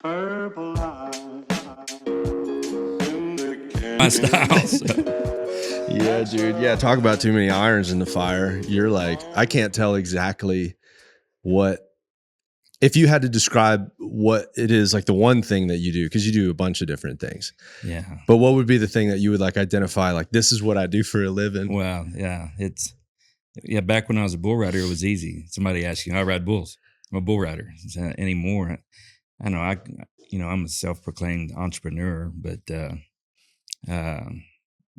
Purple eye in the My candy. style. So. Yeah, dude. Yeah, talk about too many irons in the fire. You're like, I can't tell exactly what, if you had to describe what it is, like the one thing that you do, because you do a bunch of different things. Yeah. But what would be the thing that you would like identify, like, this is what I do for a living? Well, yeah. Back when I was a bull rider, it was easy. Somebody asked you, I ride bulls. I'm a bull rider. Anymore, I know I'm a self-proclaimed entrepreneur, but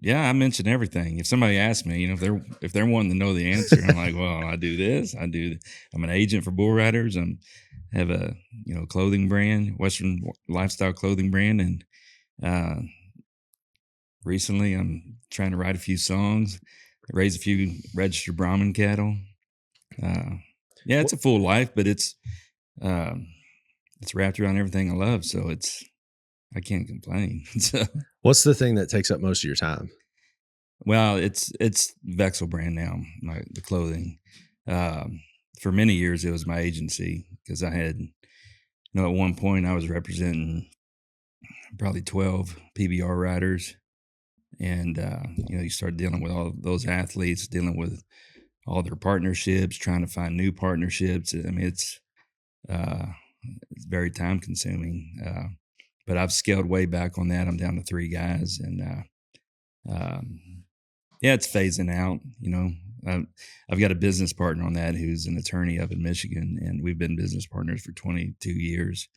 yeah, I mention everything. If somebody asks me, if they're wanting to know the answer, I'm like, well, I do this. I'm an agent for bull riders. Have a clothing brand, Western lifestyle clothing brand, and recently I'm trying to write a few songs, raise a few registered Brahmin cattle. Yeah, it's a full life, but it's wrapped around everything I love, so I can't complain. So, What's the thing that takes up most of your time? well, it's Vexil brand now, the clothing. For many years, it was my agency because I had, at one point I was representing probably 12 PBR riders, and you start dealing with all those athletes, dealing with all their partnerships, trying to find new partnerships. I mean, it's very time consuming. But I've scaled way back on that. I'm down to 3 guys, and yeah, it's phasing out. I've got a business partner on that who's an attorney up in Michigan, and we've been business partners for 22 years.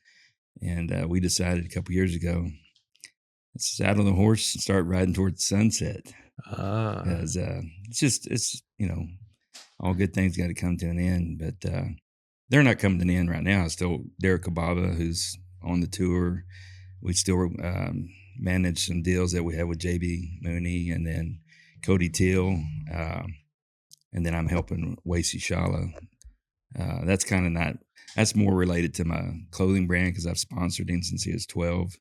And we decided a couple years ago, let's saddle the horse and start riding towards sunset. Because it's all good things got to come to an end, but they're not coming to an end right now. It's still Derek Kababa, who's on the tour. We still manage some deals that we have with JB Mooney and then Cody Teal. And then I'm helping Wiese Shala. That's kind of not, that's more related to my clothing brand because I've sponsored him since he was 12.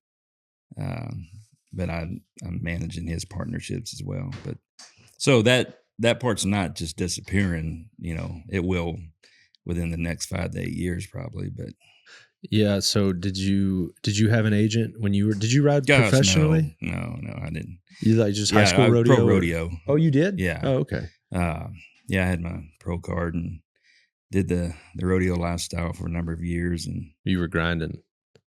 But I'm managing his partnerships as well. But so that part's not just disappearing. It will within the next 5 to 8 years probably. But yeah. So did you have an agent when did you ride professionally? No, I didn't. You like just high school rodeo? Pro rodeo. Oh, you did? Yeah. Oh, okay. Yeah, I had my pro card and did the rodeo lifestyle for a number of years. And you were grinding.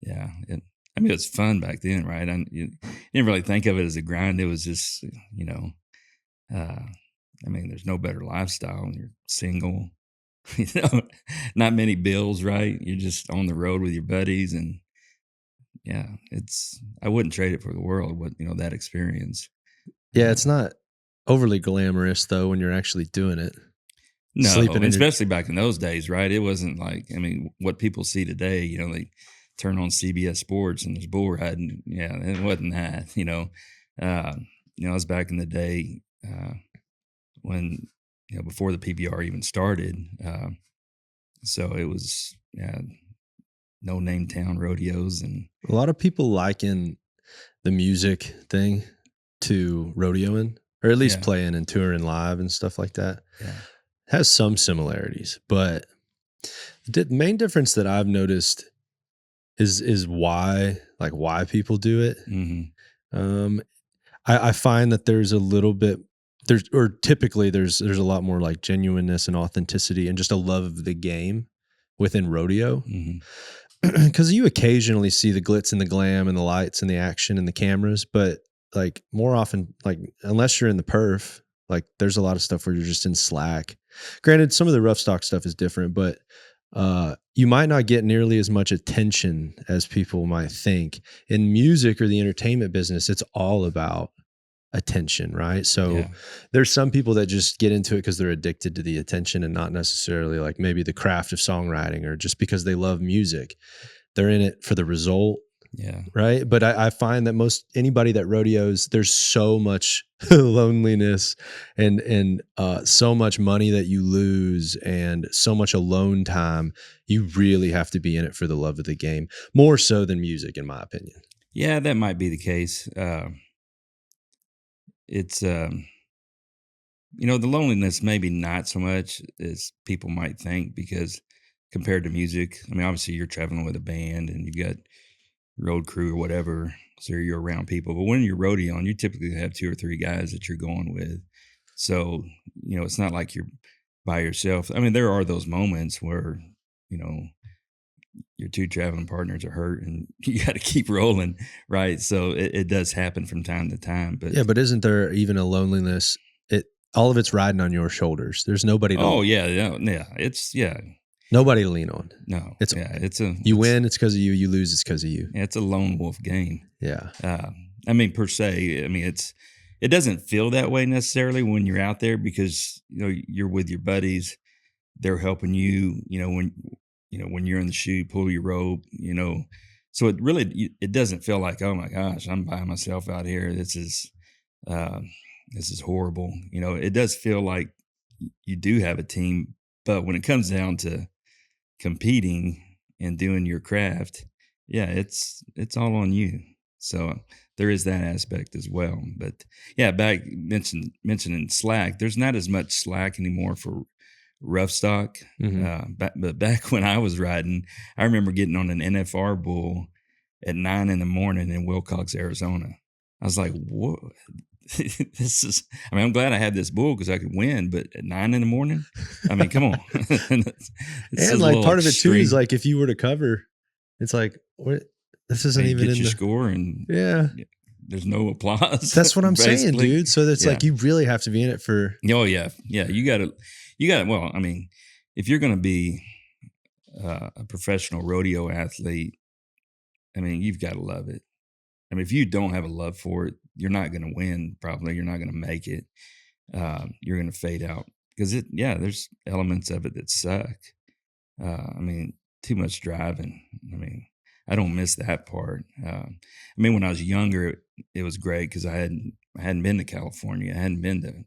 Yeah. I mean, it was fun back then, right? You didn't really think of it as a grind. It was just, I mean, there's no better lifestyle when you're single, not many bills, right? You're just on the road with your buddies. And yeah, I wouldn't trade it for the world, but that experience. Yeah. It's not overly glamorous though, when you're actually doing it. No, especially back in those days, right? It wasn't like, I mean, what people see today, they turn on CBS Sports and there's bull riding. Yeah, it wasn't that, it was back in the day when, before the PBR even started. So it was, no name town rodeos. And a lot of people liken the music thing to rodeoing, or at least playing and touring live and stuff like that. Yeah. It has some similarities, but the main difference that I've noticed is why people do it. Mm-hmm. I find that there's a little bit typically there's a lot more like genuineness and authenticity and just a love of the game within rodeo. Because you occasionally see the glitz and the glam and the lights and the action and the cameras, but like more often, like unless you're in the perf, like there's a lot of stuff where you're just in slack. Granted, some of the rough stock stuff is different, but you might not get nearly as much attention as people might think. In music or the entertainment business, it's all about attention, right? So there's some people that just get into it because they're addicted to the attention and not necessarily like maybe the craft of songwriting or just because they love music. They're in it for the result. Yeah. Right. But I find that anybody that rodeos, there's so much loneliness and so much money that you lose and so much alone time. You really have to be in it for the love of the game, more so than music, in my opinion. Yeah, that might be the case. It's, the loneliness, maybe not so much as people might think, because compared to music, I mean, obviously you're traveling with a band and you've got road crew or whatever. So you're around people. But when you're rodeoing, you typically have 2 or 3 guys that you're going with. So, it's not like you're by yourself. I mean, there are those moments where, your 2 traveling partners are hurt and you got to keep rolling, right? So it does happen from time to time. But yeah, but isn't there even a loneliness? All of it's riding on your shoulders. There's nobody to it's nobody to lean on. no, It's it's win, it's because of you. You lose, it's because of you. it's a lone wolf game. Yeah. I mean, per se, I mean, it doesn't feel that way necessarily when you're out there because you're with your buddies, they're helping you. When you're in the chute, pull your rope. So it doesn't feel like, oh my gosh, I'm by myself out here. This is horrible. It does feel like you do have a team, but when it comes down to competing and doing your craft, yeah, it's all on you. So there is that aspect as well. But yeah, back mentioning slack, there's not as much slack anymore for rough stock. But back when I was riding, I remember getting on an NFR bull at 9 a.m. in Wilcox, Arizona. I was like, "What? This is." I mean, I'm glad I had this bull because I could win. But at 9 a.m, I mean, come on. And like part of it too is like if you were to cover, it's like what. This isn't even get in your the score, and there's no applause. That's what I'm saying, dude. So that's like you really have to be in it for. Oh yeah. You got to. Well, I mean, if you're going to be a professional rodeo athlete, I mean, you've got to love it. I mean, if you don't have a love for it, you're not going to win. Probably, you're not going to make it. You're going to fade out because there's elements of it that suck. I mean, too much driving. I mean. I don't miss that part. I mean, when I was younger, it was great because I hadn't been to California. I hadn't been to,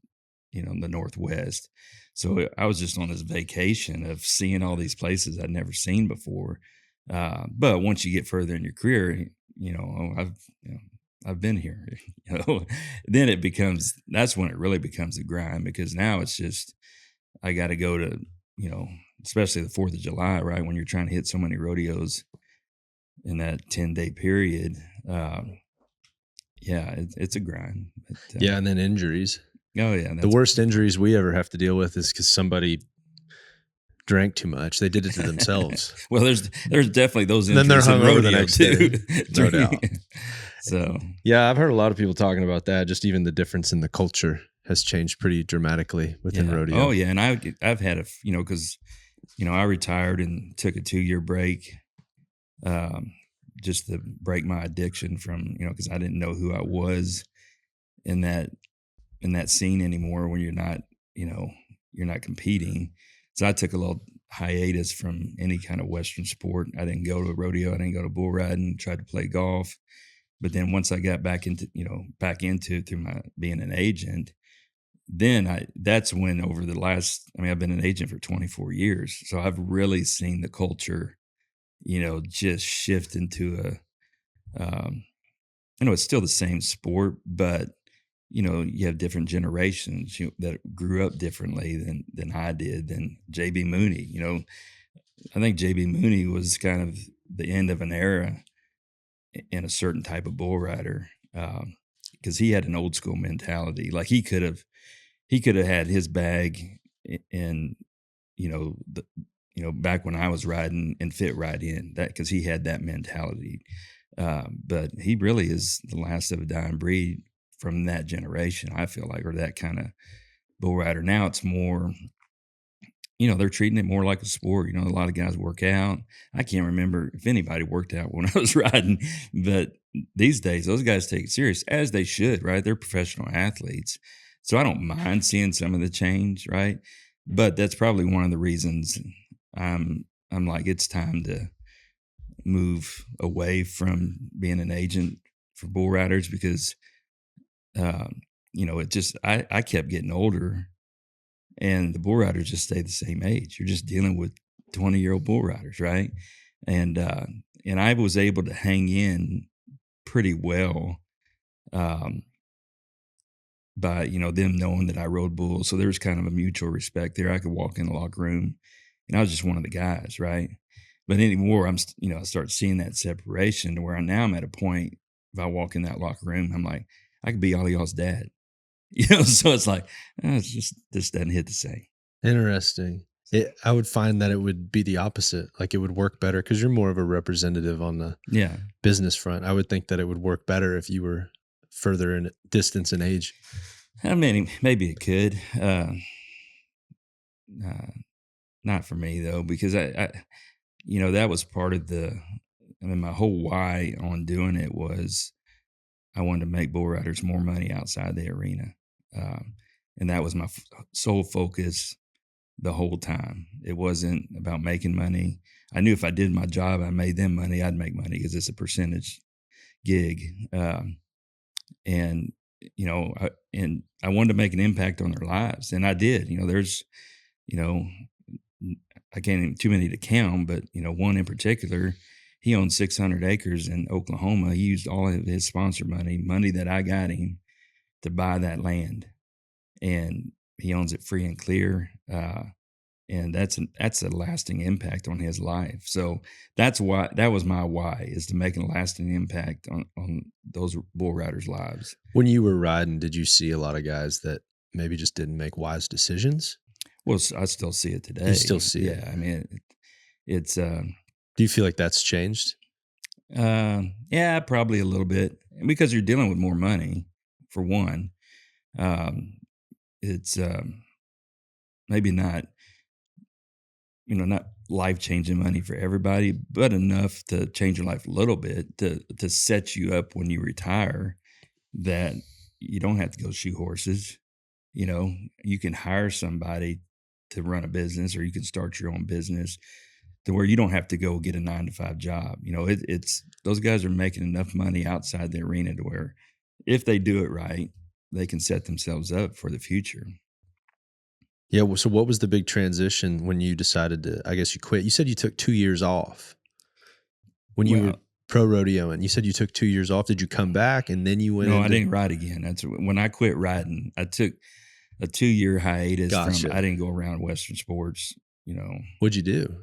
the Northwest. So I was just on this vacation of seeing all these places I'd never seen before. But once you get further in your career, I've been here. Then that's when it really becomes a grind because now it's just I got to go to, especially the 4th of July, right? When you're trying to hit so many rodeos in that 10-day period. It's a grind. But, and then injuries. Oh yeah. The worst injuries we ever have to deal with is because somebody drank too much. They did it to themselves. Well, there's definitely those injuries. And then they're hungover the next too. day. No doubt. So yeah, I've heard a lot of people talking about that. Just even the difference in the culture has changed pretty dramatically within rodeo. Oh yeah. And I've had because, I retired and took a 2-year break. Just to break my addiction from, because I didn't know who I was in that scene anymore when you're not competing. So I took a little hiatus from any kind of Western sport. I didn't go to a rodeo. I didn't go to bull riding, tried to play golf. But then once I got back into it through my being an agent, then that's when over the last, I've been an agent for 24 years. So I've really seen the culture just shift into it's still the same sport, but, you have different generations that grew up differently than I did, than J.B. Mooney. I think J.B. Mooney was kind of the end of an era in a certain type of bull rider because he had an old school mentality. Like he could have had his bag in, back when I was riding and fit right in that because he had that mentality. But he really is the last of a dying breed from that generation, I feel like, or that kind of bull rider. Now it's more, they're treating it more like a sport. A lot of guys work out. I can't remember if anybody worked out when I was riding, but these days those guys take it serious, as they should, right? They're professional athletes. So I don't mind seeing some of the change, right? But that's probably one of the reasons I'm like, it's time to move away from being an agent for bull riders because, it just, I kept getting older and the bull riders just stay the same age. You're just dealing with 20-year-old bull riders. Right. And I was able to hang in pretty well, by, them knowing that I rode bulls. So there was kind of a mutual respect there. I could walk in the locker room and I was just one of the guys. Right. But anymore, I start seeing that separation to where now I'm at a point. If I walk in that locker room, I'm like, I could be all y'all's dad. So it's like, it's just this doesn't hit the same. Interesting. I would find that it would be the opposite. Like it would work better because you're more of a representative on the Yeah. business front. I would think that it would work better if you were further in distance and age. I mean, maybe it could. Not for me though, because I that was part of my whole why on doing it was I wanted to make bull riders more money outside the arena. And that was my sole focus the whole time. It wasn't about making money. I knew if I did my job, I made them money, I'd make money because it's a percentage gig. And I wanted to make an impact on their lives, and I did. There's, I can't too many to count, but one in particular, he owns 600 acres in Oklahoma. He used all of his sponsor money that I got him to buy that land, and he owns it free and clear. And that's a lasting impact on his life. So that was my why, is to make a lasting impact on those bull riders' lives. When you were riding, did you see a lot of guys that maybe just didn't make wise decisions? Well, I still see it today. You still see it? Yeah. I mean, it's, do you feel like that's changed? Yeah, probably a little bit, because you're dealing with more money for one. It's, maybe not, not life-changing money for everybody, but enough to change your life a little bit to set you up when you retire, that you don't have to go shoe horses. You can hire somebody to run a business, or you can start your own business to where you don't have to go get a 9-to-5 job. It's those guys are making enough money outside the arena to where if they do it right, they can set themselves up for the future. Yeah. So what was the big transition when you decided to, I guess you quit? You said you took 2 years off when you were pro rodeoing. You said you took 2 years off. Did you come back and then you went? No, I didn't ride again. That's when I quit riding. I took a 2-year hiatus. Gotcha. I didn't go around Western sports. What'd you do?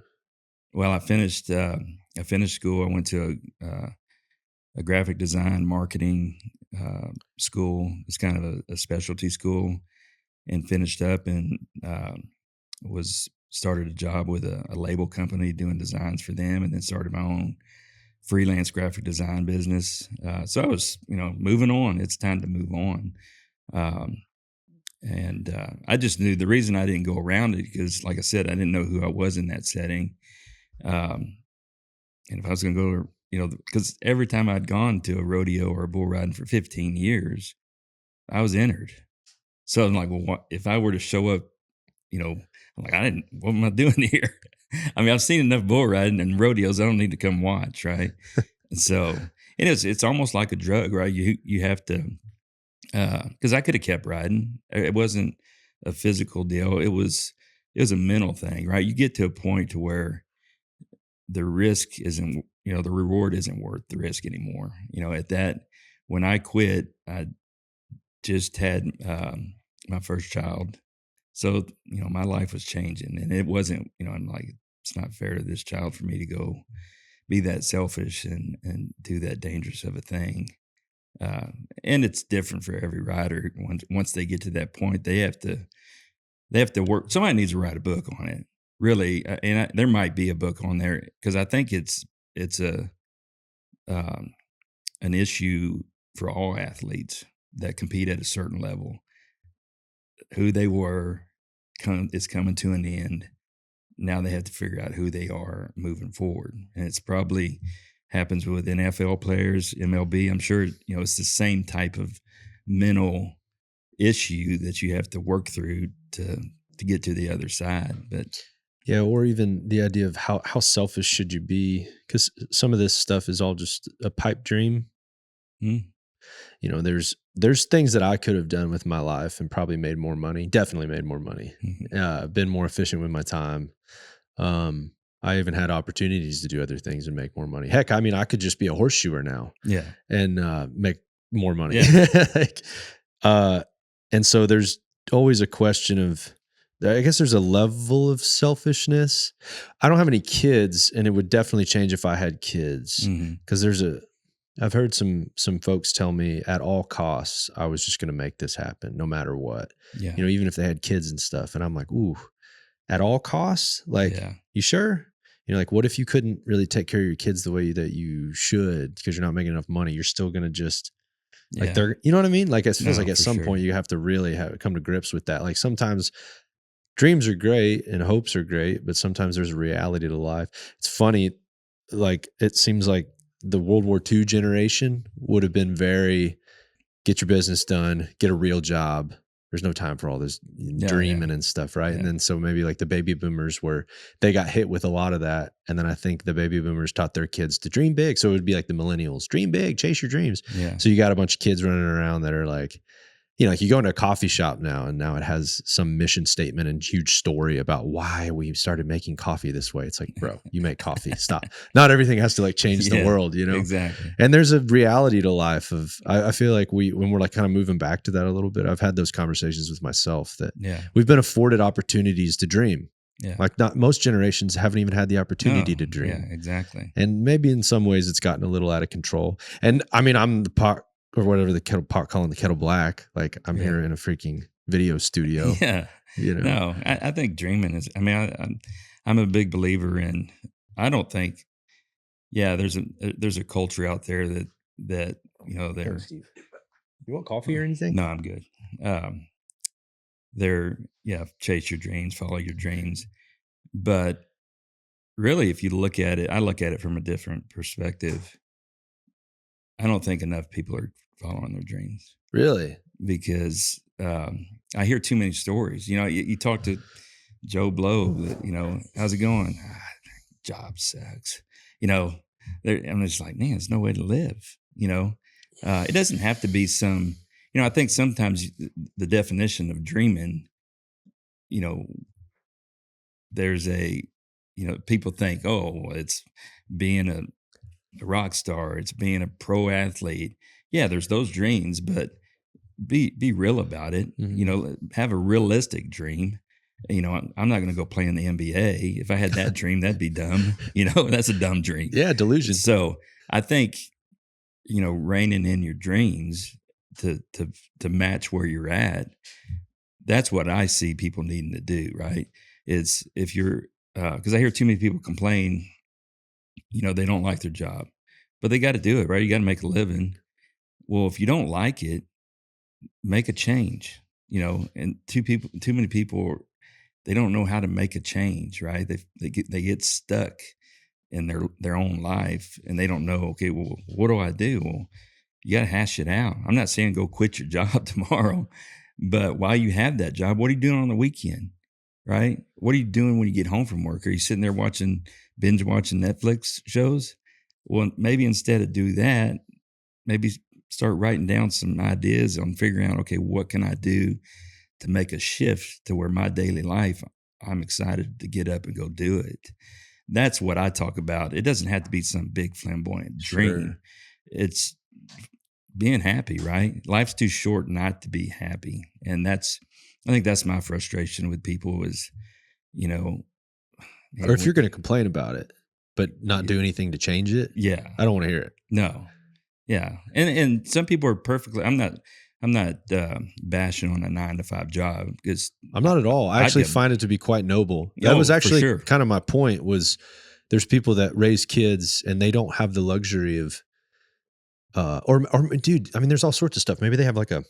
Well, I finished school. I went to a graphic design marketing school. It's kind of a specialty school, and finished up and started a job with a label company doing designs for them, and then started my own freelance graphic design business. So I was, moving on. It's time to move on. And I just knew the reason I didn't go around it, because like I said, I didn't know who I was in that setting. And if I was going to go, because every time I'd gone to a rodeo or a bull riding for 15 years, I was entered. So I'm like, well, if I were to show up, I'm like, what am I doing here? I mean, I've seen enough bull riding and rodeos. I don't need to come watch. Right. And so it's almost like a drug, right? You have to, because I could have kept riding. It wasn't a physical deal. It was a mental thing, right? You get to a point to where the risk isn't, the reward isn't worth the risk anymore. When I quit, I just had my first child. So, my life was changing, and it wasn't, I'm like, it's not fair to this child for me to go be that selfish and do that dangerous of a thing. And it's different for every rider. Once they get to that point, they have to work. Somebody needs to write a book on it, really. And there might be a book on there, because I think it's an issue for all athletes that compete at a certain level. Who they were is coming to an end. Now they have to figure out who they are moving forward. And it's probably happens with NFL players, MLB. I'm sure, it's the same type of mental issue that you have to work through to get to the other side. But yeah, or even the idea of how selfish should you be? Because some of this stuff is all just a pipe dream. There's things that I could have done with my life and probably made more money. Definitely made more money. Been more efficient with my time. I even had opportunities to do other things and make more money. Heck, I mean, I could just be a horseshoer now. Yeah. And make more money. Yeah. And so there's always a question of, I guess there's a level of selfishness. I don't have any kids, and it would definitely change if I had kids. Mhm. Because I've heard some folks tell me at all costs I was just going to make this happen, no matter what. Yeah. Even if they had kids and stuff. And I'm like, ooh, at all costs? Like, Yeah. you sure? Like, what if you couldn't really take care of your kids the way that you should because you're not making enough money? You're still going to just like Yeah. you know what I mean? Like, it feels No, like at for some sure. point you have to really come to grips with that. Like, sometimes dreams are great and hopes are great, but sometimes there's a reality to life. It's funny, like it seems like the World War II generation would have been very get your business done, get a real job. There's no time for all this dreaming and stuff, right? Yeah. And then so maybe like the baby boomers they got hit with a lot of that. And then I think the baby boomers taught their kids to dream big. So it would be like the millennials, dream big, chase your dreams. Yeah. So you got a bunch of kids running around that are like, like you go into a coffee shop now and now it has some mission statement and huge story about why we started making coffee this way. It's like, bro, you make coffee. Stop. Not everything has to like change the world, Exactly. And there's a reality to life of, I feel like when we're like kind of moving back to that a little bit, I've had those conversations with myself that we've been afforded opportunities to dream. Yeah. Like not most generations haven't even had the opportunity to dream. Yeah, exactly. And maybe in some ways it's gotten a little out of control. And I mean, I'm the pot or whatever the kettle pot calling the kettle black. Like I'm here in a freaking video studio. Yeah. No, I think dreaming is, I mean, I'm a big believer in, I don't think, there's a culture out there that, they're, Steve, you want coffee or anything? No, I'm good. They're, chase your dreams, follow your dreams. But really, if you look at it, I look at it from a different perspective. I don't think enough people are following their dreams. Really? Because I hear too many stories. You talk to Joe Blow, that, how's it going? Job sucks. I'm just like, man, there's no way to live. It doesn't have to be some, I think sometimes the definition of dreaming, there's a, people think, oh, it's being a rock star, it's being a pro athlete. Yeah, there's those dreams, but be real about it. Mm-hmm. Have a realistic dream. I'm not going to go play in the NBA. If I had that dream, that'd be dumb. That's a dumb dream. Yeah, delusion. So I think, reining in your dreams to match where you're at. That's what I see people needing to do. Right? Is if you're because I hear too many people complain. They don't like their job, but they got to do it, right? You got to make a living. Well, if you don't like it, make a change, and too many people, they don't know how to make a change, right? They get stuck in their own life and they don't know, okay, well, what do I do? Well, you got to hash it out. I'm not saying go quit your job tomorrow, but while you have that job, what are you doing on the weekend? Right? What are you doing when you get home from work? Are you sitting there binge watching Netflix shows? Well, maybe instead of do that, maybe start writing down some ideas on figuring out, okay, what can I do to make a shift to where my daily life, I'm excited to get up and go do it. That's what I talk about. It doesn't have to be some big flamboyant dream. Sure. It's being happy, right? Life's too short not to be happy. And I think that's my frustration with people is, or if you're going to complain about it, but not do anything to change it. Yeah. I don't want to hear it. No. Yeah. And some people are perfectly, I'm not bashing on a 9-to-5 job because I'm not at all. I actually find it to be quite noble. That was actually kind of my point was there's people that raise kids and they don't have the luxury of, or dude, I mean, there's all sorts of stuff. Maybe they have like a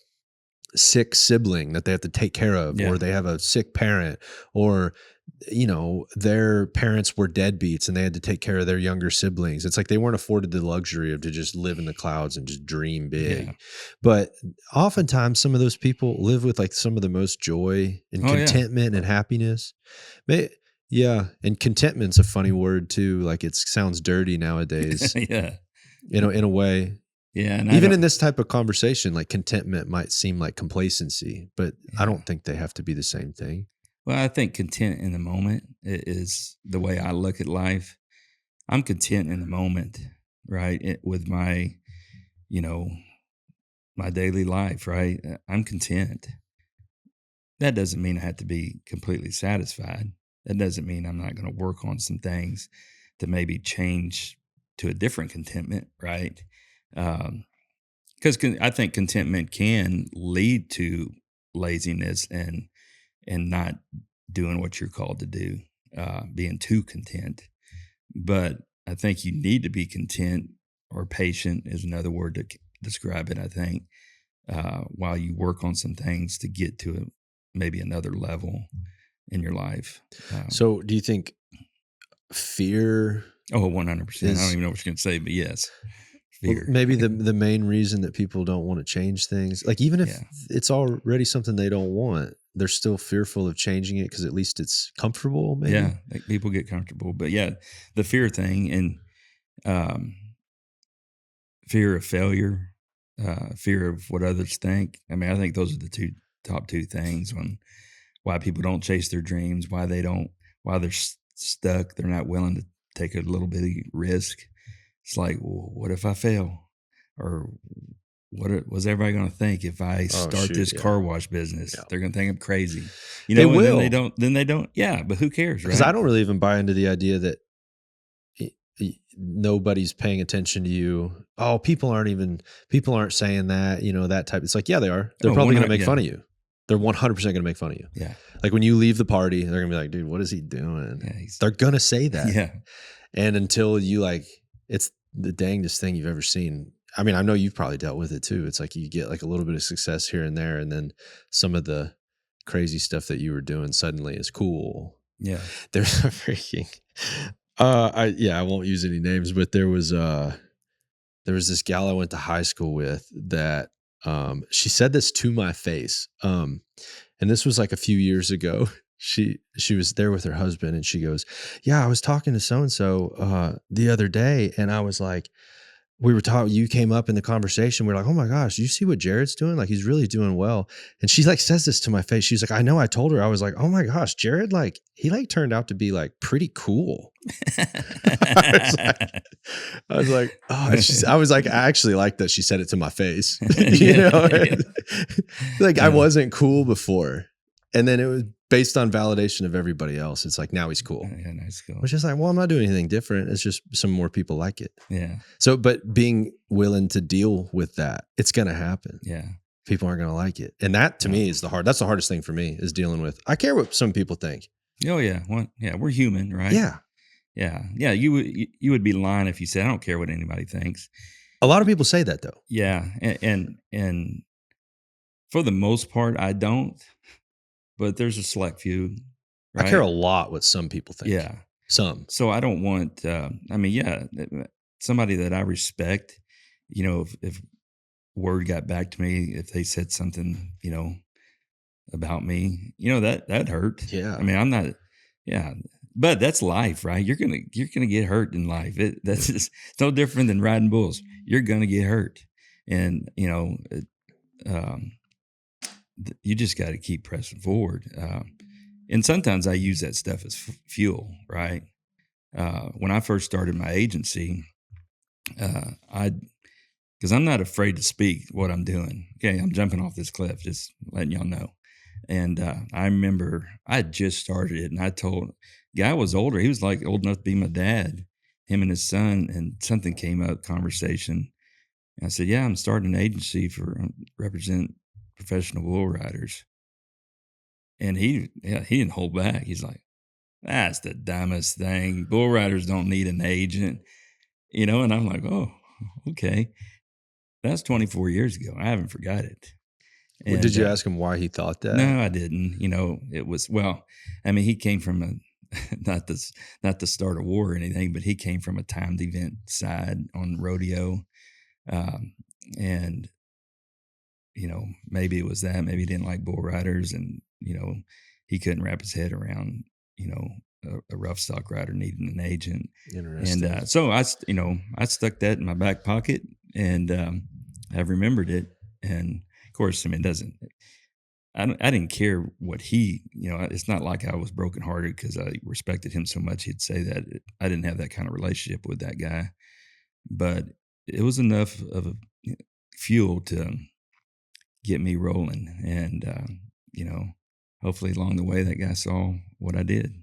sick sibling that they have to take care of, or they have a sick parent, or their parents were deadbeats and they had to take care of their younger siblings. It's like they weren't afforded the luxury of to just live in the clouds and just dream big. Yeah. But oftentimes some of those people live with like some of the most joy and contentment and happiness. Yeah. And contentment's a funny word too. Like it sounds dirty nowadays. Yeah. In a way. Yeah. And even in this type of conversation, like contentment might seem like complacency, but I don't think they have to be the same thing. Well, I think content in the moment is the way I look at life. I'm content in the moment, right? With my, my daily life, right? I'm content. that doesn't mean I have to be completely satisfied. That doesn't mean I'm not going to work on some things to maybe change to a different contentment, right? Because I think contentment can lead to laziness and not doing what you're called to do, being too content. But I think you need to be content, or patient is another word to describe it, I think, while you work on some things to get to maybe another level in your life. So do you think fear 100%. I don't is even know what you're going to say, but yes, well, fear. maybe the main reason that people don't want to change things? Like, even if Yeah. it's already something they don't want, they're still fearful of changing it because at least it's comfortable, maybe? Yeah, like people get comfortable. But yeah, the fear thing and fear of failure, fear of what others think. I mean, I think those are the top two things on why people don't chase their dreams, why they're stuck, they're not willing to take a little bit of risk. It's like, well, what if I fail? Or was everybody going to think if I start this car wash business? Yeah. They're going to think I'm crazy. They and will. then they don't. Yeah, but who cares, right? Because I don't really even buy into the idea that nobody's paying attention to you. Oh, people aren't saying that, that type. It's like, yeah, they are. They're probably going to make fun of you. They're 100% going to make fun of you. Yeah. Like when you leave the party, they're going to be like, dude, what is he doing? Yeah, they're going to say that. Yeah. And until you it's the dangest thing you've ever seen. I mean, I know you've probably dealt with it too. It's like you get like a little bit of success here and there, and then some of the crazy stuff that you were doing suddenly is cool. Yeah. There's a freaking I won't use any names, but there was this gal I went to high school with that she said this to my face. And this was like a few years ago. She was there with her husband, and she goes, yeah, I was talking to so-and-so the other day, and I was like, we were talking, you came up in the conversation. We're like, oh my gosh, you see what Jarrod's doing? Like, he's really doing well. And she says this to my face. She's like, I know, I told her. I was like, oh my gosh, Jarrod, he turned out to be pretty cool. I was like, oh, I was like, I actually like that she said it to my face. I wasn't cool before. And then it was based on validation of everybody else. It's like, now he's cool. Yeah, nice cool. Which is like, well, I'm not doing anything different. It's just some more people like it. Yeah. So, but being willing to deal with that, it's going to happen. Yeah. People aren't going to like it. And that to me is that's the hardest thing for me, is dealing with, I care what some people think. Oh yeah. Well, yeah, we're human, right? Yeah. Yeah. Yeah. You would be lying if you said, I don't care what anybody thinks. A lot of people say that though. Yeah. And for the most part, I don't. But there's a select few. Right? I care a lot what some people think. Yeah. Some. So I don't want, somebody that I respect, if word got back to me, if they said something, about me, that hurt. Yeah. I mean, I'm not, yeah, but that's life, right? You're going to get hurt in life. That's just, it's no different than riding bulls. You're going to get hurt. And, you just got to keep pressing forward. And sometimes I use that stuff as fuel, right? When I first started my agency, because I'm not afraid to speak what I'm doing. Okay, I'm jumping off this cliff, just letting y'all know. And I remember I had just started it, and I told, guy was older. He was like old enough to be my dad, him and his son, and something came up, conversation. And I said, yeah, I'm starting an agency for represent professional bull riders. And he didn't hold back. He's like, that's the dumbest thing. Bull riders don't need an agent, and I'm like, oh, okay. That's 24 years ago. I haven't forgot it. And, did you ask him why he thought that? No, I didn't. It was, he came from not to start a war or anything, but he came from a timed event side on rodeo. And, maybe it was that, maybe he didn't like bull riders, and, he couldn't wrap his head around, a rough stock rider needing an agent. Interesting. And so I stuck that in my back pocket, and I've remembered it. And of course, I didn't care what he, it's not like I was brokenhearted because I respected him so much. He'd say that. I didn't have that kind of relationship with that guy, but it was enough of a fuel to get me rolling. And, hopefully along the way that guy saw what I did.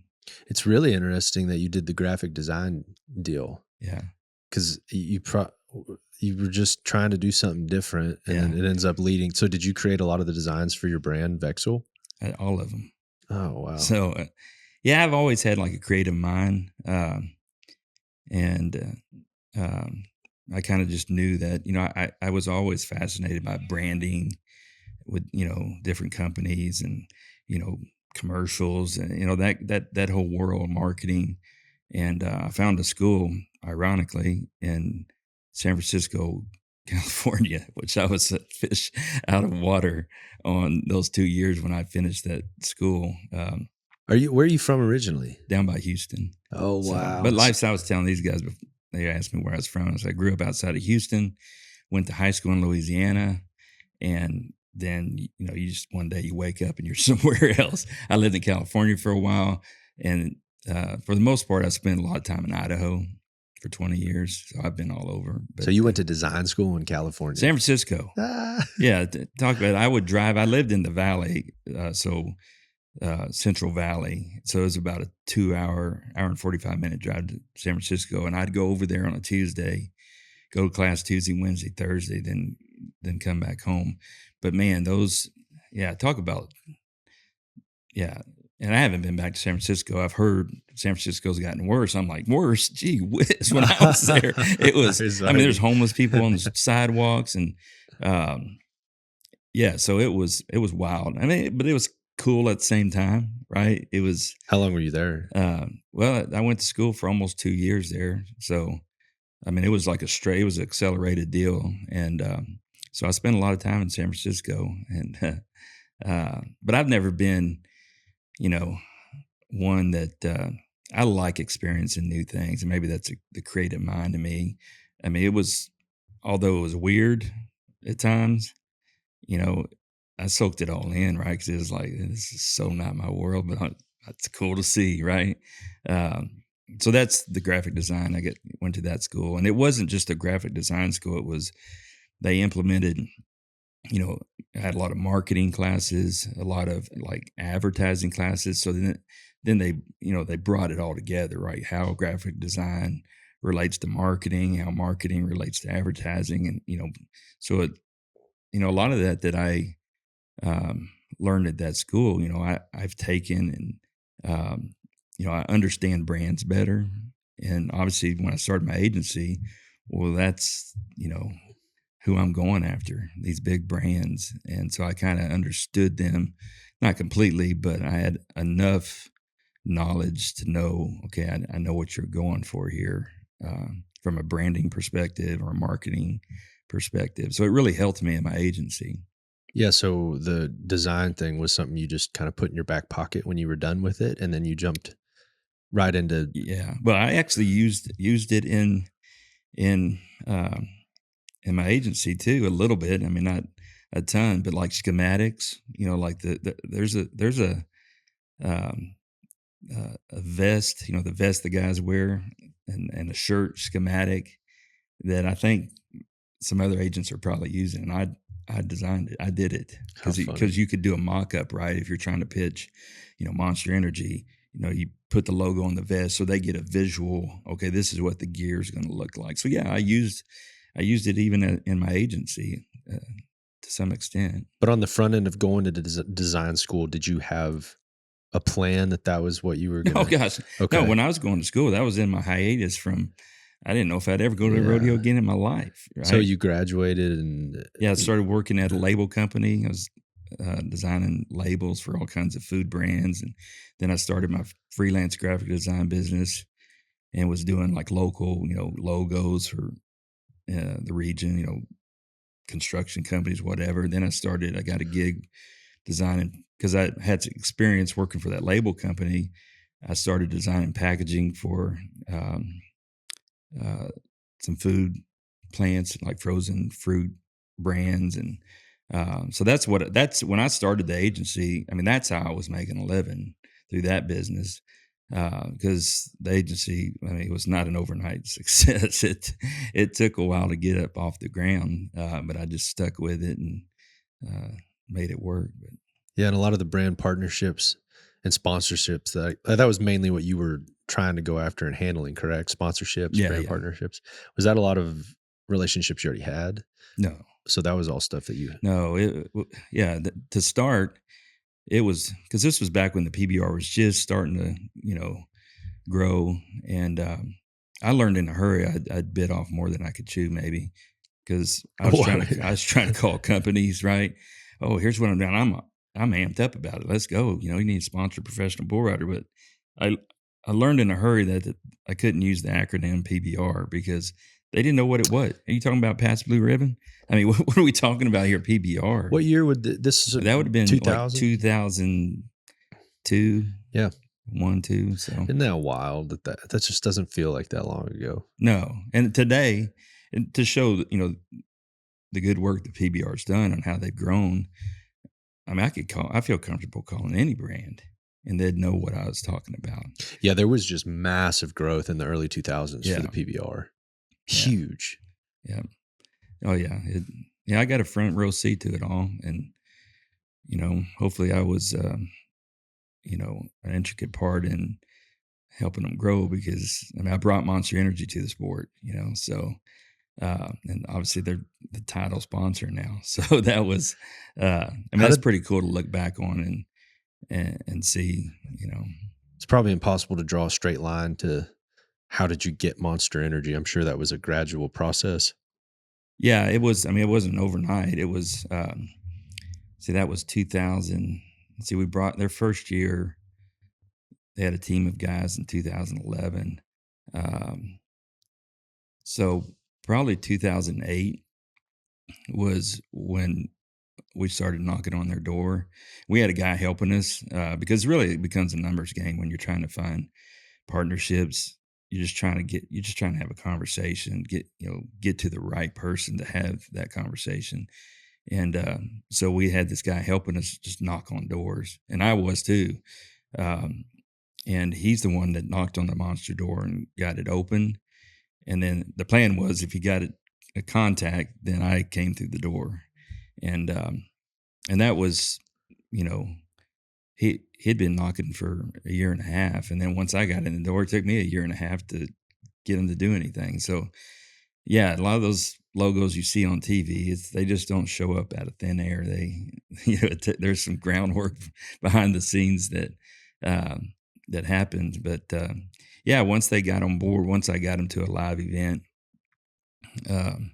It's really interesting that you did the graphic design deal Yeah. because you were just trying to do something different, and then Yeah. it ends up leading. So, did you create a lot of the designs for your brand, Vexil? All of them. Oh wow! So, yeah, I've always had like a creative mind, and I kind of just knew that, I was always fascinated by branding with, different companies and, commercials and, that whole world, marketing. And I found a school, ironically, in San Francisco, California, which I was a fish out of water on those 2 years when I finished that school. Where are you from originally? Down by Houston. Oh So, wow! but lifestyle, I was telling these guys, they asked me where I was from. I grew up outside of Houston, went to high school in Louisiana, and then, you just one day you wake up and you're somewhere else. I lived in California for a while, and for the most part, I spent a lot of time in Idaho for 20 years. So I've been all over. But, So you went to design school in California? San Francisco. Ah. Yeah. Talk about it. I would drive. I lived in the valley. Central Valley. So it was about a 2 hour and 45-minute drive to San Francisco. And I'd go over there on a Tuesday, go to class Tuesday, Wednesday, Thursday, then come back home. But man, talk about, and I haven't been back to San Francisco. I've heard San Francisco's gotten worse. I'm like, worse? Gee whiz. When I was there, it was, there's homeless people on the sidewalks and, so it was wild. But it was cool at the same time, right? It was. How long were you there? Well, I went to school for almost 2 years there. So, it was like it was an accelerated deal. And so I spent a lot of time in San Francisco. And, but I've never been, one that I like experiencing new things. And maybe that's the creative mind to me. Although it was weird at times, I soaked it all in, right? Because it was like, this is so not my world, but it's cool to see, right? So that's the graphic design. I went to that school, and it wasn't just a graphic design school. It was, they implemented, I had a lot of marketing classes, a lot of like advertising classes. So then they brought it all together, right? How graphic design relates to marketing, how marketing relates to advertising, and so it, a lot of that I learned at that school, I've taken, and I understand brands better. And obviously when I started my agency, well, that's, who I'm going after, these big brands. And so I kind of understood them, not completely, but I had enough knowledge to know, okay, I know what you're going for here, from a branding perspective or a marketing perspective. So it really helped me in my agency. Yeah, so the design thing was something you just kind of put in your back pocket when you were done with it, and then you jumped right into. Yeah, well, I actually used it in my agency too, a little bit. Not a ton, but like schematics. Like there's a vest. The vest the guys wear, and a shirt schematic that I think some other agents are probably using. And I designed it. I did it because you could do a mock-up, right? If you're trying to pitch, Monster Energy, you put the logo on the vest so they get a visual. Okay, this is what the gear is going to look like. So yeah, I used it even in my agency to some extent. But on the front end of going to design school, did you have a plan that was what you were going to? Oh gosh, okay. No. When I was going to school, that was in my hiatus from. I didn't know if I'd ever go to a rodeo again in my life. Right? So you graduated and. Yeah, I started working at a label company. I was designing labels for all kinds of food brands. And then I started my freelance graphic design business and was doing like local, logos for the region, construction companies, whatever. Then I got a gig designing because I had experience working for that label company. I started designing packaging for some food plants, like frozen fruit brands. And so that's when I started the agency. That's how I was making a living through that business. Because the agency, it was not an overnight success. It took a while to get up off the ground, but I just stuck with it and made it work. But Yeah, and a lot of the brand partnerships and sponsorships that was mainly what you were trying to go after and handling, correct? Sponsorships, Yeah, brand yeah. partnerships. Was that a lot of relationships you already had? No, So that was all stuff that you no. Yeah. To start, it was because this was back when the PBR was just starting to, grow, and I learned in a hurry. I'd bit off more than I could chew, maybe, because I was trying to call companies, right? Oh, here's what I'm doing. I'm amped up about it. Let's go. You need to sponsor a professional bull rider, but I I learned in a hurry that I couldn't use the acronym PBR because they didn't know what it was. Are you talking about Pat's Blue Ribbon? I mean, what are we talking about here? PBR. What year would this is That would have been like 2000? 2002, Yeah. 1, 2. So Isn't that wild that just doesn't feel like that long ago? no, and today, and to show the good work that PBR's done and how they've grown. I mean, I feel comfortable calling any brand, and they'd know what I was talking about. Yeah, there was just massive growth in the early 2000s Yeah. for the PBR. Yeah. Huge. Yeah. Oh yeah. I got a front row seat to it all, and hopefully I was, an intricate part in helping them grow because I brought Monster Energy to the sport, so. And obviously they're the title sponsor now, so that was. That's pretty cool to look back on and see. It's probably impossible to draw a straight line to how did you get Monster Energy. I'm sure that was a gradual process. Yeah, it was. I mean, it wasn't overnight. It was. That was 2000. We brought their first year. They had a team of guys in 2011. So probably 2008 was when we started knocking on their door. We had a guy helping us because really it becomes a numbers game when you're trying to find partnerships. You're just trying to have a conversation, get to the right person to have that conversation. And so we had this guy helping us just knock on doors, and I was too. And he's the one that knocked on the Monster door and got it open. And then the plan was if he got a contact, then I came through the door. And that was, he'd been knocking for a year and a half. And then once I got in the door, it took me a year and a half to get him to do anything. So yeah, a lot of those logos you see on TV, they just don't show up out of thin air. There's some groundwork behind the scenes that happened. But yeah, once they got on board, once I got them to a live event, and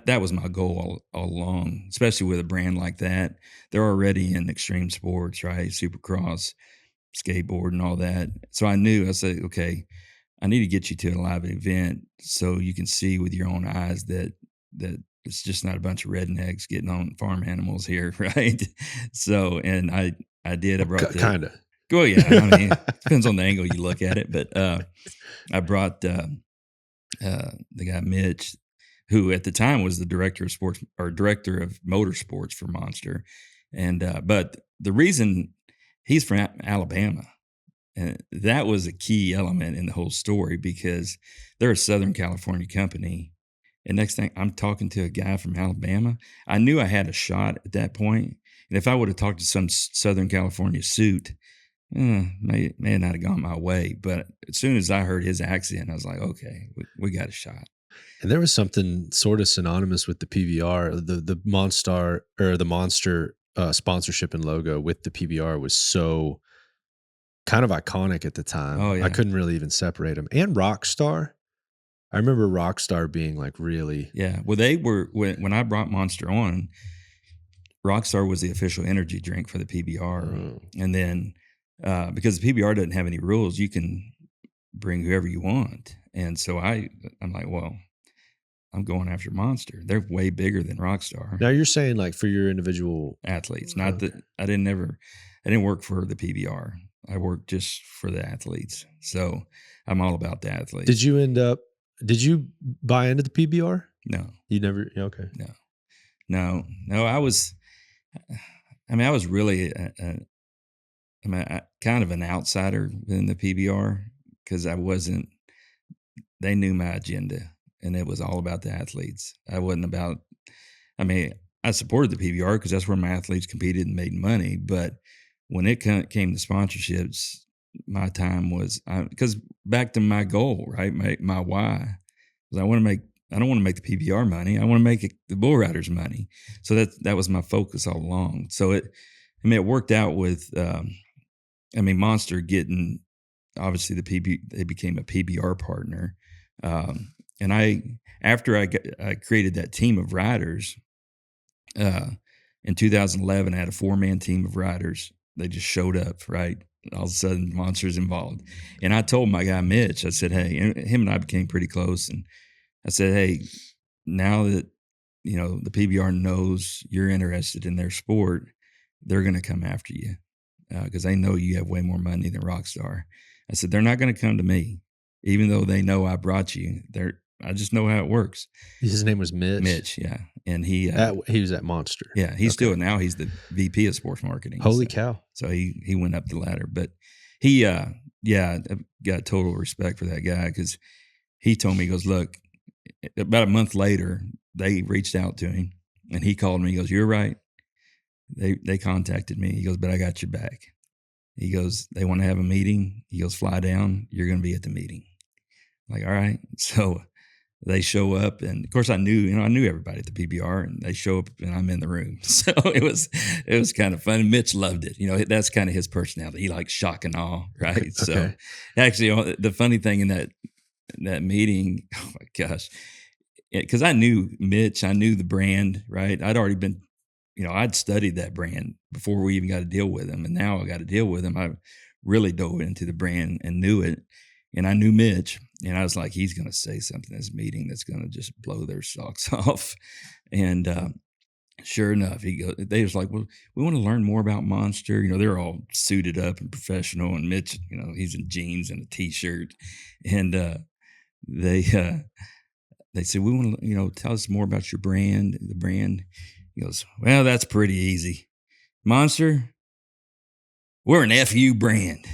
that was my goal all along, especially with a brand like that. They're already in extreme sports, right? Supercross, skateboard, and all that. So I said, okay, I need to get you to a live event so you can see with your own eyes that it's just not a bunch of rednecks getting on farm animals here, right? So, and I did. I brought kind of. Well, yeah. I mean, it depends on the angle you look at it, but I brought the guy Mitch, who at the time was the director of sports or director of motorsports for Monster, and but the reason he's from Alabama. And that was a key element in the whole story because they're a Southern California company. And next thing I'm talking to a guy from Alabama, I knew I had a shot at that point. And if I would have talked to some Southern California suit, may not have gone my way. But as soon as I heard his accent, I was like, okay, we got a shot. And there was something sort of synonymous with the PBR, the Monster or the Monster sponsorship and logo with the PBR was so kind of iconic at the time. Oh, yeah. I couldn't really even separate them. And Rockstar. I remember Rockstar being like really. Yeah. Well, they were, when I brought Monster on, Rockstar was the official energy drink for the PBR. And then because the PBR doesn't have any rules, you can bring whoever you want. And so I'm like, well, I'm going after Monster. They're way bigger than Rockstar. Now you're saying like for your individual athletes, not that I didn't work for the PBR. I worked just for the athletes. So I'm all about the athletes. Did you buy into the PBR? No. You never, okay. No, I was really, kind of an outsider in the PBR because they knew my agenda and it was all about the athletes. I wasn't about, I supported the PBR because that's where my athletes competed and made money. But when it came to sponsorships, my time was because back to my goal, right? My why was I don't want to make the PBR money. I want to make the bull riders money. So that was my focus all along. So it worked out with, Monster getting, obviously they became a PBR partner. And after I created that team of riders, in 2011, I had a 4-man team of riders. They just showed up, right? All of a sudden, Monster's involved. And I told my guy, Mitch, I said, hey, and him and I became pretty close. And I said, hey, now that, the PBR knows you're interested in their sport, they're going to come after you because they know you have way more money than Rockstar. I said, they're not going to come to me, even though they know I brought you. I just know how it works. His name was Mitch. Mitch, yeah. And he was at Monster. Yeah, he's still now he's the VP of sports marketing. Holy cow. So he went up the ladder. But he I've got total respect for that guy because he told me, he goes, look, about a month later, they reached out to him and he called me. He goes, you're right. They contacted me. He goes, but I got your back. He goes, they want to have a meeting. He goes, fly down. You're going to be at the meeting. I'm like, all right. So they show up, and of course I knew everybody at the PBR, and they show up and I'm in the room. So it was kind of fun. Mitch loved it. That's kind of his personality. He likes shock and awe, right? Okay. So actually the funny thing in that meeting, oh my gosh, because I knew Mitch, I knew the brand, right? I'd already been, I'd studied that brand before we even got to deal with him. And now I got to deal with him. I really dove into the brand and knew it. And I knew Mitch, and I was like, he's going to say something in this meeting that's going to just blow their socks off. And sure enough, they was like, well, we want to learn more about Monster. They're all suited up and professional, and Mitch, he's in jeans and a T-shirt. And they said, we want to, tell us more about your brand, the brand. He goes, well, that's pretty easy. Monster, we're an FU brand.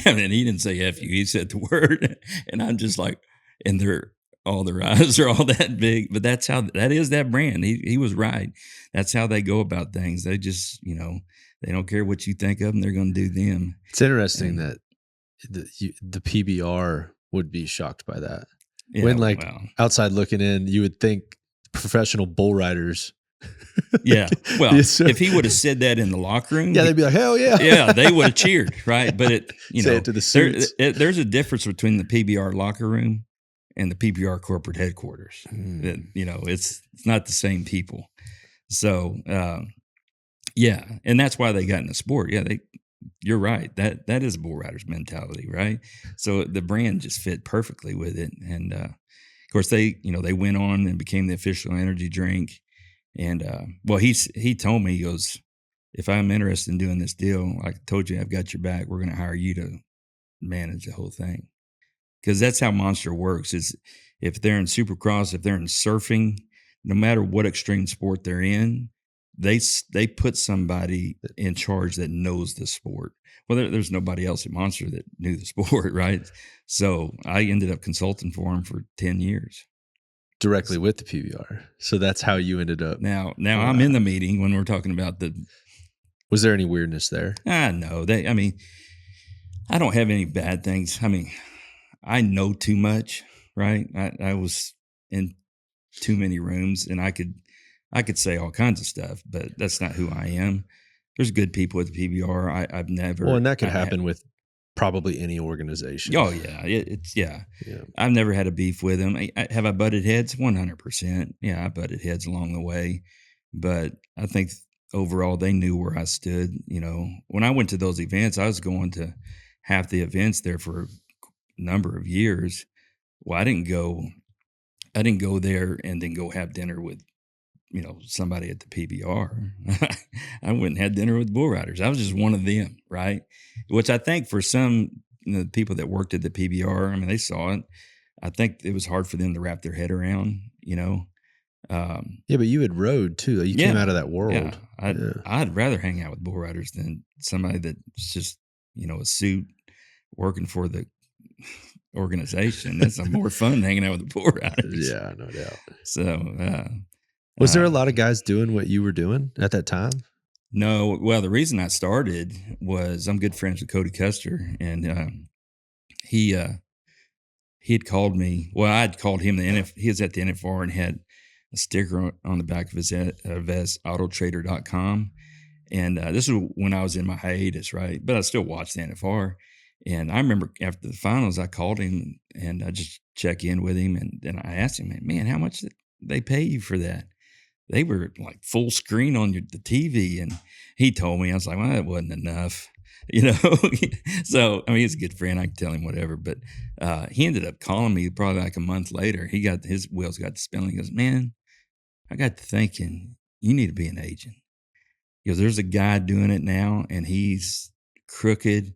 And he didn't say FU, he said the word. And I'm just like, and all their eyes are all that big. But that is that brand. He was right. That's how they go about things. They just, they don't care what you think of them. They're going to do them. It's interesting that the PBR would be shocked by that. Yeah, when outside looking in, you would think professional bull riders. Yeah. Well, if he would have said that in the locker room, they'd be like, hell yeah. Yeah, they would have cheered, right? But say it to the suits. There's a difference between the PBR locker room and the PBR corporate headquarters. That, it's not the same people. So, yeah, and that's why they got in the sport. Yeah, you're right. That is a bull rider's mentality, right? So the brand just fit perfectly with it. And of course they went on and became the official energy drink. And he told me, he goes, if I'm interested in doing this deal, like I told you, I've got your back. We're going to hire you to manage the whole thing. Because that's how Monster works. Is if they're in Supercross, if they're in surfing, no matter what extreme sport they're in, they put somebody in charge that knows the sport. Well, there's nobody else at Monster that knew the sport, right? So I ended up consulting for him for 10 years. Directly with the PBR. So that's how you ended up. Now I'm in the meeting when we're talking about Was there any weirdness there? No. I don't have any bad things. I know too much, right? I was in too many rooms, and I could say all kinds of stuff, but that's not who I am. There's good people at the PBR. I've never. Well, and that could happen with probably any organization. Oh yeah, I've never had a beef with them. Have I butted heads? 100%. Yeah, I butted heads along the way, but I think overall they knew where I stood. When I went to those events, I was going to half the events there for a number of years. Well, I didn't go there and then go have dinner with somebody at the PBR. I went and had dinner with bull riders. I was just one of them, right? Which I think for some people that worked at the PBR, they saw it. I think it was hard for them to wrap their head around, Yeah, but you had rode too. You came out of that world. Yeah. I'd rather hang out with bull riders than somebody that's just, a suit working for the organization. That's more fun than hanging out with the bull riders. Yeah, no doubt. So, Was there a lot of guys doing what you were doing at that time? No. Well, the reason I started was I'm good friends with Cody Custer, and he had called me. Well, I'd called him. He was at the NFR and had a sticker on the back of his vest, autotrader.com. And this was when I was in my hiatus, right? But I still watched the NFR. And I remember after the finals, I called him and I just check in with him. And then I asked him, man, how much did they pay you for that? They were like full screen on the TV. And he told me, I was like, well, that wasn't enough, So, I mean, he's a good friend. I can tell him whatever. But he ended up calling me probably like a month later. His wheels got to spinning. He goes, man, I got to thinking, you need to be an agent. He goes, there's a guy doing it now, and he's crooked.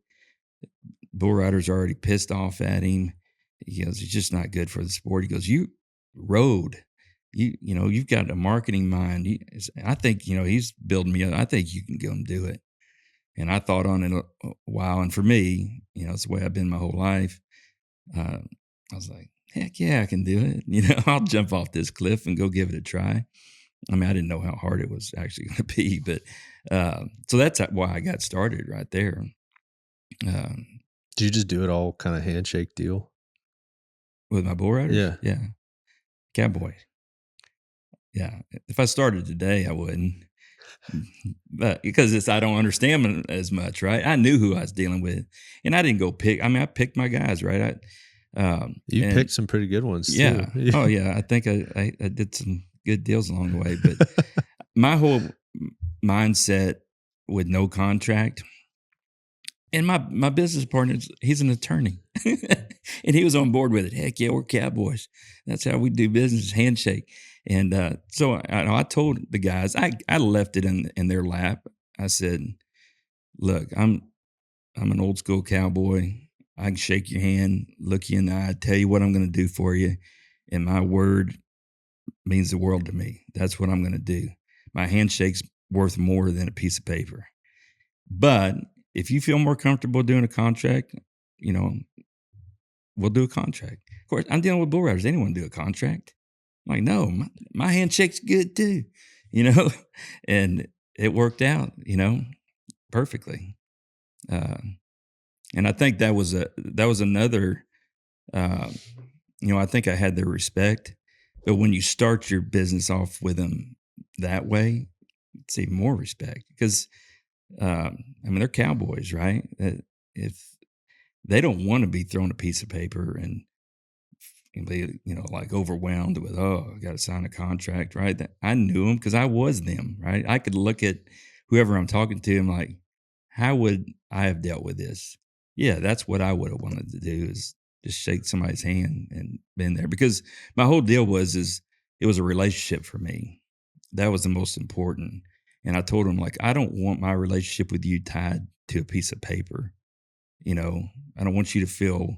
Bull riders are already pissed off at him. He goes, he's just not good for the sport. He goes, you've got a marketing mind. I think, he's building me up. I think you can go and do it. And I thought on it a while. And for me, it's the way I've been my whole life. I was like, heck yeah, I can do it. I'll jump off this cliff and go give it a try. I mean, I didn't know how hard it was actually going to be, but so that's why I got started right there. Did you just do it all kind of handshake deal with my bull riders? Yeah, cowboy. Yeah, if I started today, I wouldn't, but because I don't understand them as much, right? I knew who I was dealing with, and I didn't go pick. I mean, I picked my guys, right? You picked some pretty good ones, yeah. too. Oh yeah, I think I did some good deals along the way, but my whole mindset with no contract, and my business partner, he's an attorney, and he was on board with it. Heck yeah, we're cowboys. That's how we do business, handshake. And so I told the guys, I left it in their lap. I said, look, I'm an old school cowboy. I can shake your hand, look you in the eye, tell you what I'm going to do for you, and my word means the world to me. That's what I'm going to do. My handshake's worth more than a piece of paper. But if you feel more comfortable doing a contract, we'll do a contract. Of course, I'm dealing with bull riders. They don't want to do a contract. I'm like, no, my handshake's good too, and it worked out, perfectly. And I think that was another, I think I had their respect. But when you start your business off with them that way, it's even more respect because, they're cowboys, right? If they don't want to be thrown a piece of paper and be, like overwhelmed with, I got to sign a contract, right? I knew them because I was them, right? I could look at whoever I'm talking to and like, how would I have dealt with this? Yeah, that's what I would have wanted to do is just shake somebody's hand and been there because my whole deal was it was a relationship for me. That was the most important. And I told him, like, I don't want my relationship with you tied to a piece of paper. I don't want you to feel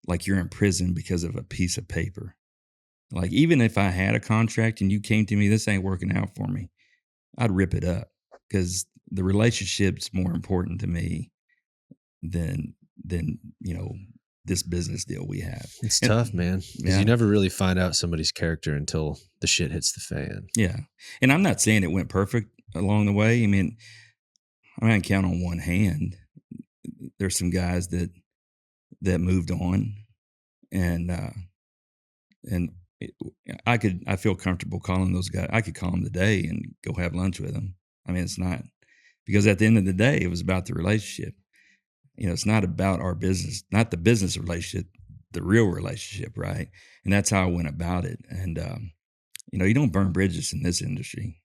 like you're in prison because of a piece of paper. Like, even if I had a contract and you came to me, this ain't working out for me, I'd rip it up because the relationship's more important to me than this business deal we have. It's tough, man. Because you never really find out somebody's character until the shit hits the fan. Yeah. And I'm not saying it went perfect along the way. I mean, I can count on one hand. There's some guys that moved on and I feel comfortable calling those guys. I could call them today and go have lunch with them. I mean, it's not because at the end of the day, it was about the relationship. It's not about our business, not the business relationship, the real relationship, right? And that's how I went about it. And, you don't burn bridges in this industry.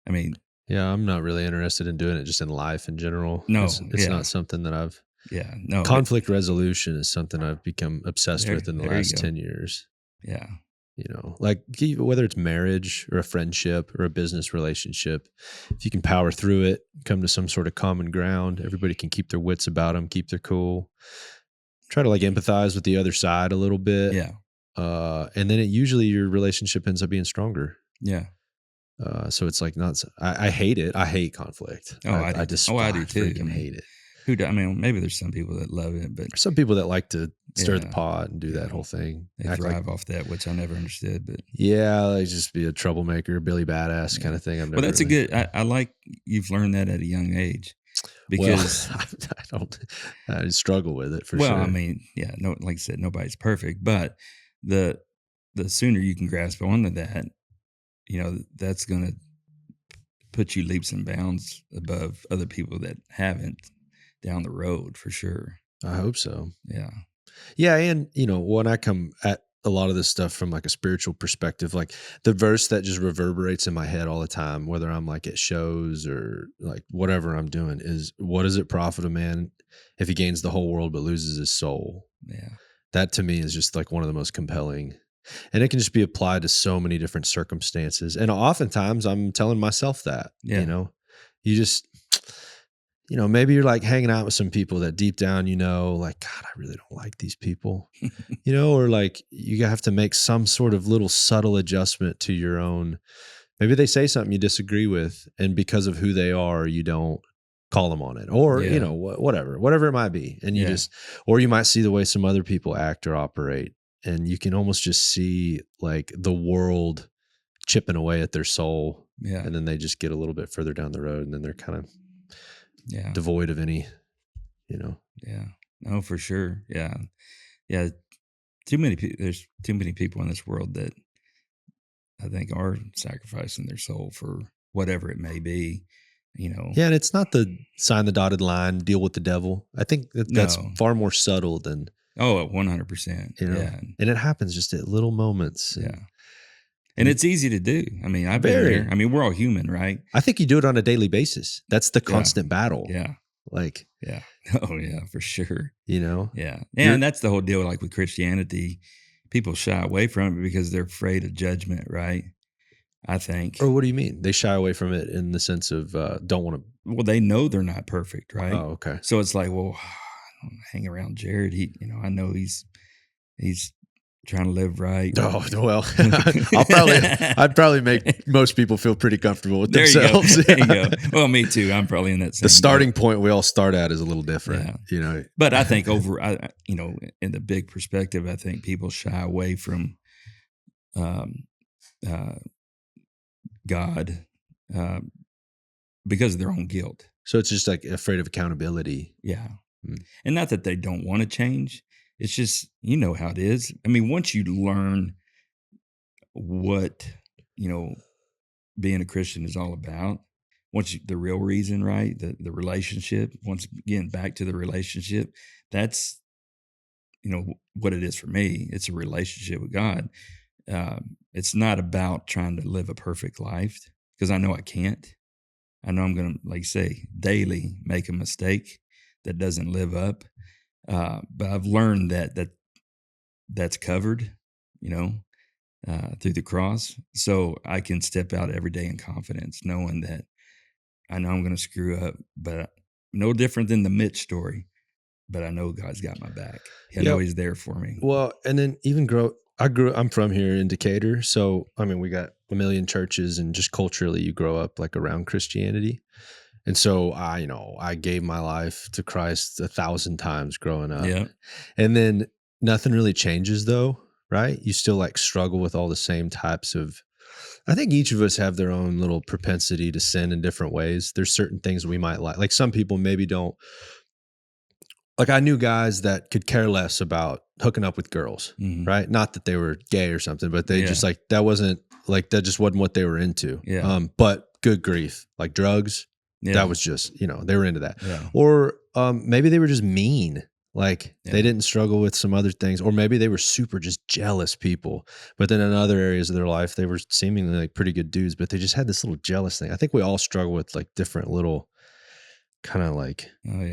I mean, yeah, I'm not really interested in doing it just in life in general. No, it's not something that I've. Yeah, no. Conflict resolution is something I've become obsessed with in the last 10 years. Yeah. Like whether it's marriage or a friendship or a business relationship, if you can power through it, come to some sort of common ground, everybody can keep their wits about them, keep their cool, try to like empathize with the other side a little bit. Yeah. And then usually your relationship ends up being stronger. Yeah. So it's like I hate it. I hate conflict. Oh, I despise, I do too. Freaking hate it. I mean, maybe there's some people that love it, but There's some people that like to stir the Yeah. pot and do that Yeah. whole thing. they Act like, thrive off that, which I never understood. But yeah, like just be a troublemaker, Billy Badass kind of thing. I've never well, that's a really- good. I like you've learned that at a young age because well, I struggle with it for well, sure. I mean, yeah, no, like I said, nobody's perfect, but the sooner you can grasp onto that, that's going to put you leaps and bounds above other people that haven't down the road for sure. I hope so. Yeah. Yeah, and when I come at a lot of this stuff from like a spiritual perspective, like the verse that just reverberates in my head all the time, whether I'm like at shows or like whatever I'm doing, is what does it profit a man if he gains the whole world but loses his soul? Yeah. That to me is just like one of the most compelling. And it can just be applied to so many different circumstances. And oftentimes I'm telling myself that, Yeah. you just, maybe you're like hanging out with some people that deep down, like, God, I really don't like these people, or like you have to make some sort of little subtle adjustment to your own. Maybe they say something you disagree with, and because of who they are, you don't call them on it, or, Yeah. whatever it might be. And you or you might see the way some other people act or operate, and you can almost just see like the world chipping away at their soul. Yeah. And then they just get a little bit further down the road, and then they're kind of devoid of any, Yeah. No, for sure. Yeah. Yeah. There's too many people in this world that I think are sacrificing their soul for whatever it may be, Yeah, and it's not the sign the dotted line, deal with the devil. I think that's No. far more subtle than, 100%. Yeah. and it happens just at little moments. Yeah. And it's easy to do. I mean, I've been there. I mean, we're all human, right? I think you do it on a daily basis. That's the constant battle. Yeah. Like, Yeah. Oh, yeah, for sure. Yeah. And that's the whole deal. Like with Christianity, people shy away from it because they're afraid of judgment, right? I think. Or what do you mean? They shy away from it in the sense of don't want to. Well, they know they're not perfect, right? Oh, okay. So it's like, well, I don't hang around Jarrod. I know he's trying to live right. Oh, well, I'd probably make most people feel pretty comfortable with there themselves. You go. There you go. Well, me too. I'm probably in that same The starting point we all start at is a little different, But I think in the big perspective, I think people shy away from God because of their own guilt. So it's just like afraid of accountability. Yeah. Mm. And not that they don't want to change. It's just, how it is. I mean, once you learn what, being a Christian is all about, the real reason, right? The relationship, once again, back to the relationship, that's, what it is for me. It's a relationship with God. It's not about trying to live a perfect life because I know I can't. I know I'm going to, like say, daily make a mistake that doesn't live up. But I've learned that's covered, through the cross. So I can step out every day in confidence, knowing that I know I'm going to screw up, but no different than the Mitch story. But I know God's got my back. I know He's there for me. Well, and then I'm from here in Decatur. So, I mean, we got a million churches, and just culturally you grow up like around Christianity. And so I gave my life to Christ 1,000 times growing up. Yeah. And then nothing really changes though, right? You still like struggle with all the same types of, I think each of us have their own little propensity to sin in different ways. There's certain things we might like some people maybe don't. Like I knew guys that could care less about hooking up with girls, right? Not that they were gay or something, but they just like, that just wasn't what they were into. Yeah. But good grief, like drugs. Yeah. That was just, they were into that. Yeah. Or maybe they were just mean. Like they didn't struggle with some other things. Or maybe they were super just jealous people. But then in other areas of their life, they were seemingly like pretty good dudes, but they just had this little jealous thing. I think we all struggle with like different little kind of like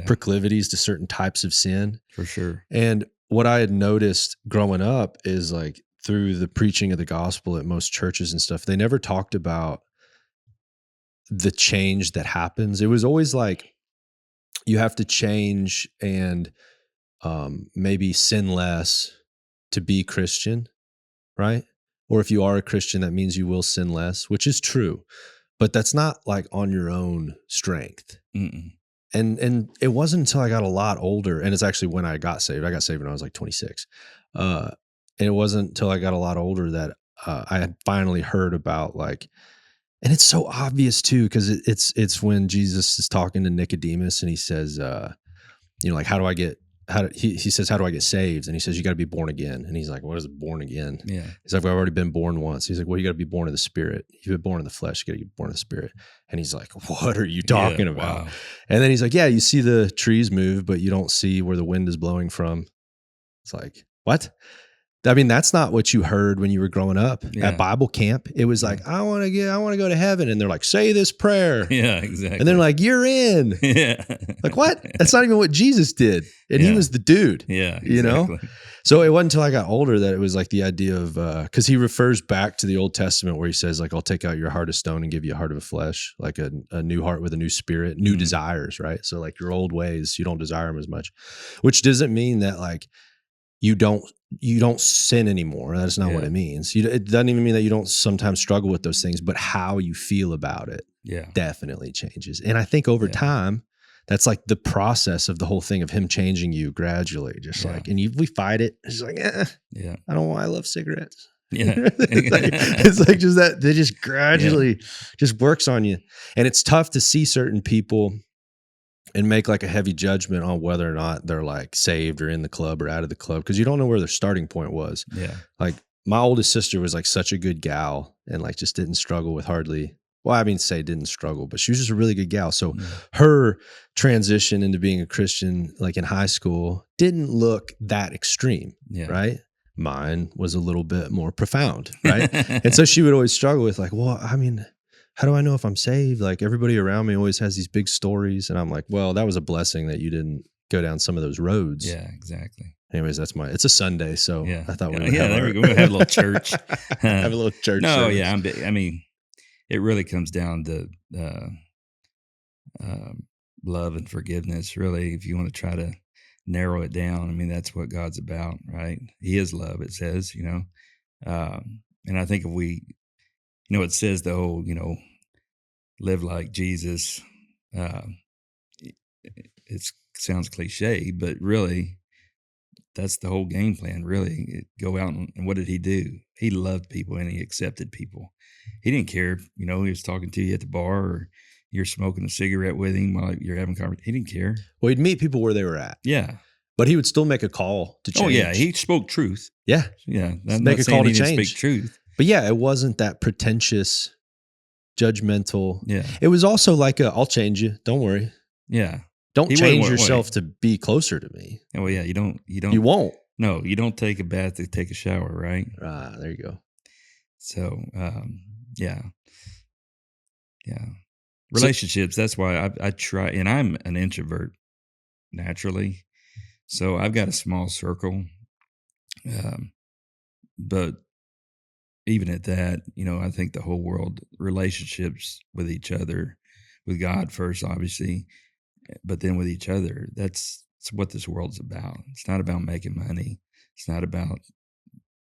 proclivities to certain types of sin. For sure. And what I had noticed growing up is like through the preaching of the gospel at most churches and stuff, they never talked about the change that happens. It was always like you have to change and maybe sin less to be Christian, right? Or if you are a Christian, that means you will sin less, which is true, but that's not like on your own strength. Mm-mm. And it wasn't until I got a lot older, and it's actually when I got saved. I got saved when I was like 26. And it wasn't until I got a lot older that I had finally heard about like, and it's so obvious too, because it's when Jesus is talking to Nicodemus and he says, like, he says, how do I get saved? And he says, you got to be born again. And he's like, what is born again? Yeah. He's like, well, I've already been born once. He's like, well, you got to be born of the Spirit. You've been born of the flesh. You got to be born of the Spirit. And he's like, what are you talking about? Wow. And then he's like, yeah, you see the trees move, but you don't see where the wind is blowing from. It's like, what? I mean, that's not what you heard when you were growing up at Bible camp. It was like, I want to go to heaven. And they're like, say this prayer. Yeah, exactly. And they're like, you're in. Yeah. Like, what? That's not even what Jesus did. And he was the dude. Yeah. Exactly. You know? So it wasn't until I got older that it was like the idea of, because he refers back to the Old Testament where he says, like, I'll take out your heart of stone and give you a heart of flesh, like a new heart with a new spirit, new desires, right? So like your old ways, you don't desire them as much, which doesn't mean that like you don't sin anymore. That's not what it means. It doesn't even mean that you don't sometimes struggle with those things, but how you feel about it definitely changes. And I think over time, that's like the process of the whole thing of him changing you gradually, just like, and we fight it. It's like, I don't want, I love cigarettes. Yeah. it's like just that they just gradually just works on you. And it's tough to see certain people and make like a heavy judgment on whether or not they're like saved or in the club or out of the club, because you don't know where their starting point was. Yeah. Like my oldest sister was like such a good gal and like just didn't struggle with hardly, well, I mean, say didn't struggle, but she was just a really good gal. So her transition into being a Christian, like in high school, didn't look that extreme, right? Mine was a little bit more profound, right? And so she would always struggle with like, well, I mean, how do I know if I'm saved? Like everybody around me always has these big stories. And I'm like, well, that was a blessing that you didn't go down some of those roads. Yeah, exactly. Anyways, it's a Sunday. So I thought we would there we go. We'll have a little church. Have a little church. No, service. I mean, it really comes down to love and forgiveness. Really, if you want to try to narrow it down, I mean, that's what God's about, right? He is love, it says, and I think if we, it says the whole, live like Jesus. It sounds cliche, but really, that's the whole game plan. Really, go out and what did he do? He loved people and he accepted people. He didn't care, he was talking to you at the bar or you're smoking a cigarette with him while you're having conversation. He didn't care. Well, he'd meet people where they were at. Yeah. But he would still make a call to change. Oh, yeah. He spoke truth. Yeah. Yeah. Make a call to change. Speak truth. But yeah, it wasn't that pretentious, judgmental. Yeah. It was also like I'll change you. Don't worry. Yeah. Don't change yourself to be closer to me. Oh, yeah. You won't. No, you don't take a bath to take a shower, right? There you go. So, yeah. Relationships, that's why I try, and I'm an introvert naturally. So I've got a small circle. But even at that, I think the whole world, relationships with each other, with God first, obviously, but then with each other, that's what this world's about. It's not about making money. It's not about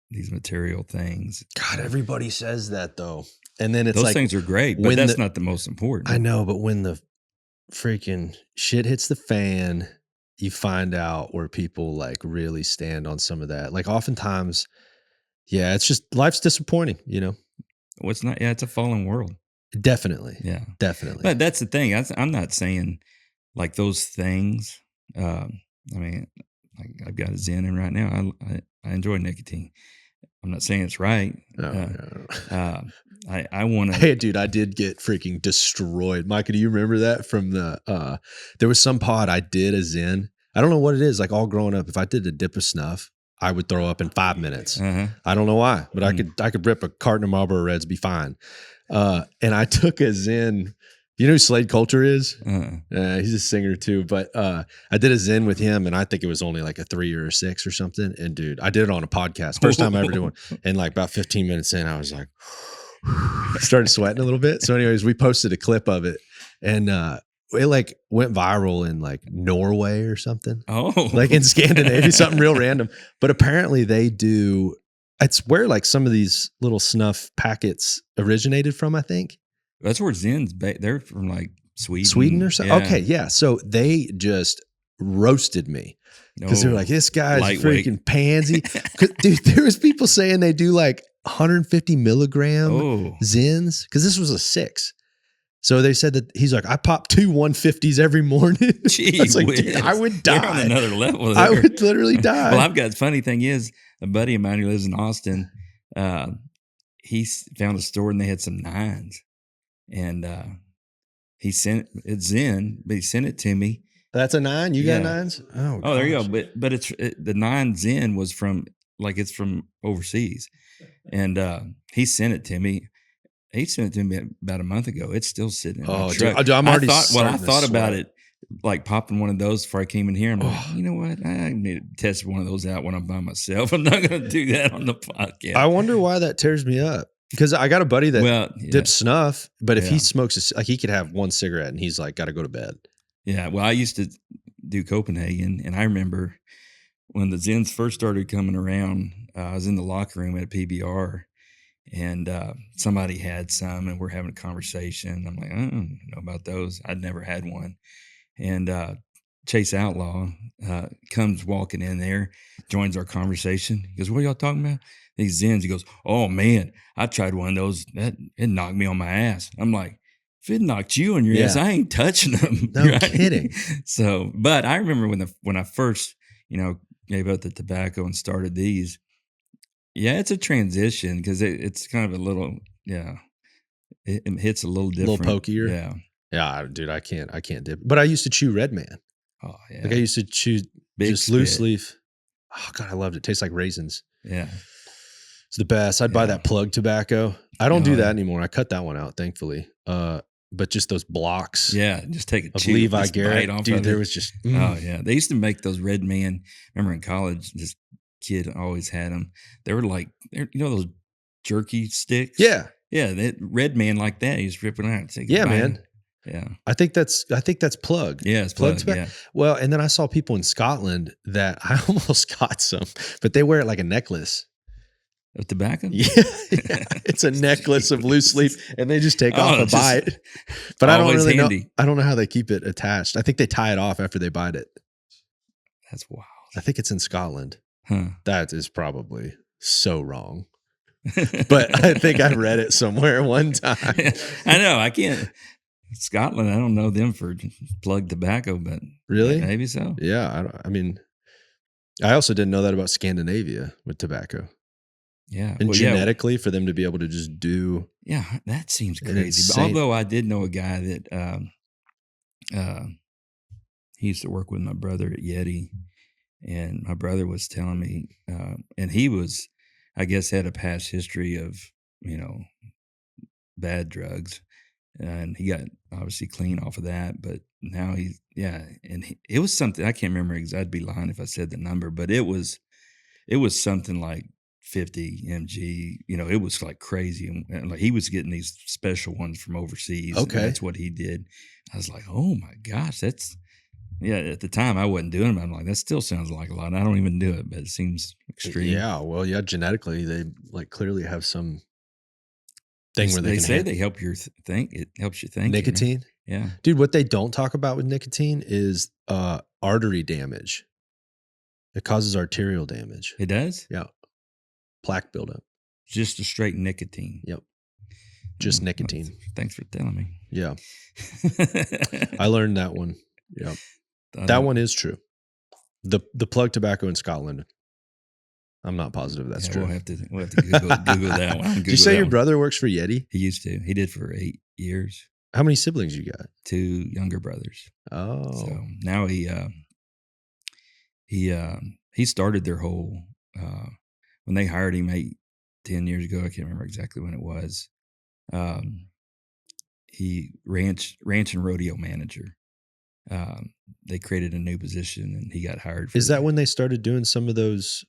these material things. God, everybody says that though. And then it's those like, things are great, but that's not the most important. I know, but when the freaking shit hits the fan, you find out where people like really stand on some of that. Like oftentimes, it's just life's disappointing, Well, it's not. Yeah, it's a fallen world. Definitely. Yeah, definitely. But that's the thing. I'm not saying like those things. I mean, like I've got a Zen in right now. I enjoy nicotine. I'm not saying it's right. No. I want to. Hey, dude, I did get freaking destroyed. Micah, do you remember that from the? There was some pod I did a Zen. I don't know what it is. Like all growing up, if I did a dip of snuff, I would throw up in 5 minutes. I don't know why, but I could rip a carton of Marlboro Reds, be fine. And I took a Zen. You know who Slade Coulter is? He's a singer too, but I did a Zen with him, and I think it was only like a 3 or a 6 or something. And dude, I did it on a podcast, first time I ever did one. And like about 15 minutes in, I was like, started sweating a little bit. So, anyways, we posted a clip of it, and it like went viral in like Norway or something. Oh, like in Scandinavia, something real random. But apparently, they do. It's where like some of these little snuff packets originated from, I think. That's where Zen's they're from like Sweden or something. Yeah. Okay, yeah. So they just roasted me because they're like, this guy's a lightweight. freaking pansy. 'Cause, dude, there was people saying they do like 150 milligram Zins because this was a 6. So they said that he's like, I pop 2 150s every morning. Gee, I was like, dude, I would die. They're on another level. I would literally die. Well, I've got, funny thing is, a buddy of mine who lives in Austin, he found a store and they had some 9s. And he sent it's Zen, but he sent it to me. That's a 9? You got 9s? Oh, there you go. But the 9 Zen was from, like, it's from overseas. And he sent it to me. He sent it to me about a month ago. It's still sitting in my truck. Dude, I'm already I starting thought to about sweat. it, like popping one of those before I came in here. I'm like, you know what? I need to test one of those out when I'm by myself. I'm not going to do that on the podcast. I wonder why that tears me up. Because I got a buddy that dips snuff, but if he smokes, like, he could have 1 cigarette and he's like, got to go to bed. Yeah. Well, I used to do Copenhagen, and I remember when the Zens first started coming around, I was in the locker room at PBR, and somebody had some, and we're having a conversation. I'm like, I don't know about those. I'd never had one. And Chase Outlaw comes walking in there, joins our conversation. He goes, what are y'all talking about? These Zens. He goes, oh, man, I tried one of those. It knocked me on my ass. I'm like, if it knocked you on your ass, I ain't touching them. No kidding. So, but I remember when I first, gave up the tobacco and started these. Yeah, it's a transition because it's kind of a little, it hits a little different. A little pokier. Yeah. Yeah, dude, I can't dip. But I used to chew Red Man. Oh, yeah. Like I used to chew Big just spit. loose leaf. Oh, God, I loved it. It tastes like raisins. Yeah. It's the best. I'd buy that plug tobacco. I don't do that anymore. I cut that one out, thankfully. But just those blocks. Yeah, just take a of chew, Levi just Garrett. bite off Dude, of there it. was just Oh yeah, they used to make those Red Man. Remember in college, this kid always had them. They were like, those jerky sticks. Yeah, that Red Man like that. He's ripping out. Yeah, man. Yeah, I think that's plug. Yeah, it's plug. Yeah. Well, and then I saw people in Scotland that I almost got some, but they wear it like a necklace. Of tobacco? Yeah. It's a necklace of loose leaf, and they just take off a bite. But I don't really know. I don't know how they keep it attached. I think they tie it off after they bite it. That's wild. I think it's in Scotland. Huh. That is probably so wrong. But I think I read it somewhere one time. I know. I can't. Scotland, I don't know them for plug tobacco, but really? Maybe so. Yeah. I mean, I also didn't know that about Scandinavia with tobacco. Yeah. And genetically for them to be able to just do. Yeah, that seems crazy. But although I did know a guy that he used to work with my brother at Yeti, and my brother was telling me, and he was, I guess, had a past history of, bad drugs. And he got obviously clean off of that, but now it was something, I can't remember exactly. I'd be lying if I said the number, but it was something like 50 mg, it was like crazy. And like he was getting these special ones from overseas. Okay. That's what he did. I was like, oh my gosh, at the time I wasn't doing it. I'm like, that still sounds like a lot. I don't even do it, but it seems extreme. Yeah. Well, genetically they like clearly have some thing where they say they help your think. It helps you think. Nicotine. Yeah. Dude, what they don't talk about with nicotine is artery damage. It causes arterial damage. It does? Yeah. Plaque buildup. Just a straight nicotine. Yep. Just nicotine. Thanks for telling me. Yeah. I learned that one. Yeah. That one is true. The plug tobacco in Scotland. I'm not positive that's true. We'll have to Google that one. Did you say your brother works for Yeti? He used to. He did for 8 years. How many siblings you got? 2 younger brothers. Oh. So now he started their whole when they hired him 10 years ago. I can't remember exactly when it was. He ranch and rodeo manager. They created a new position and he got hired. Is that when they started doing some of those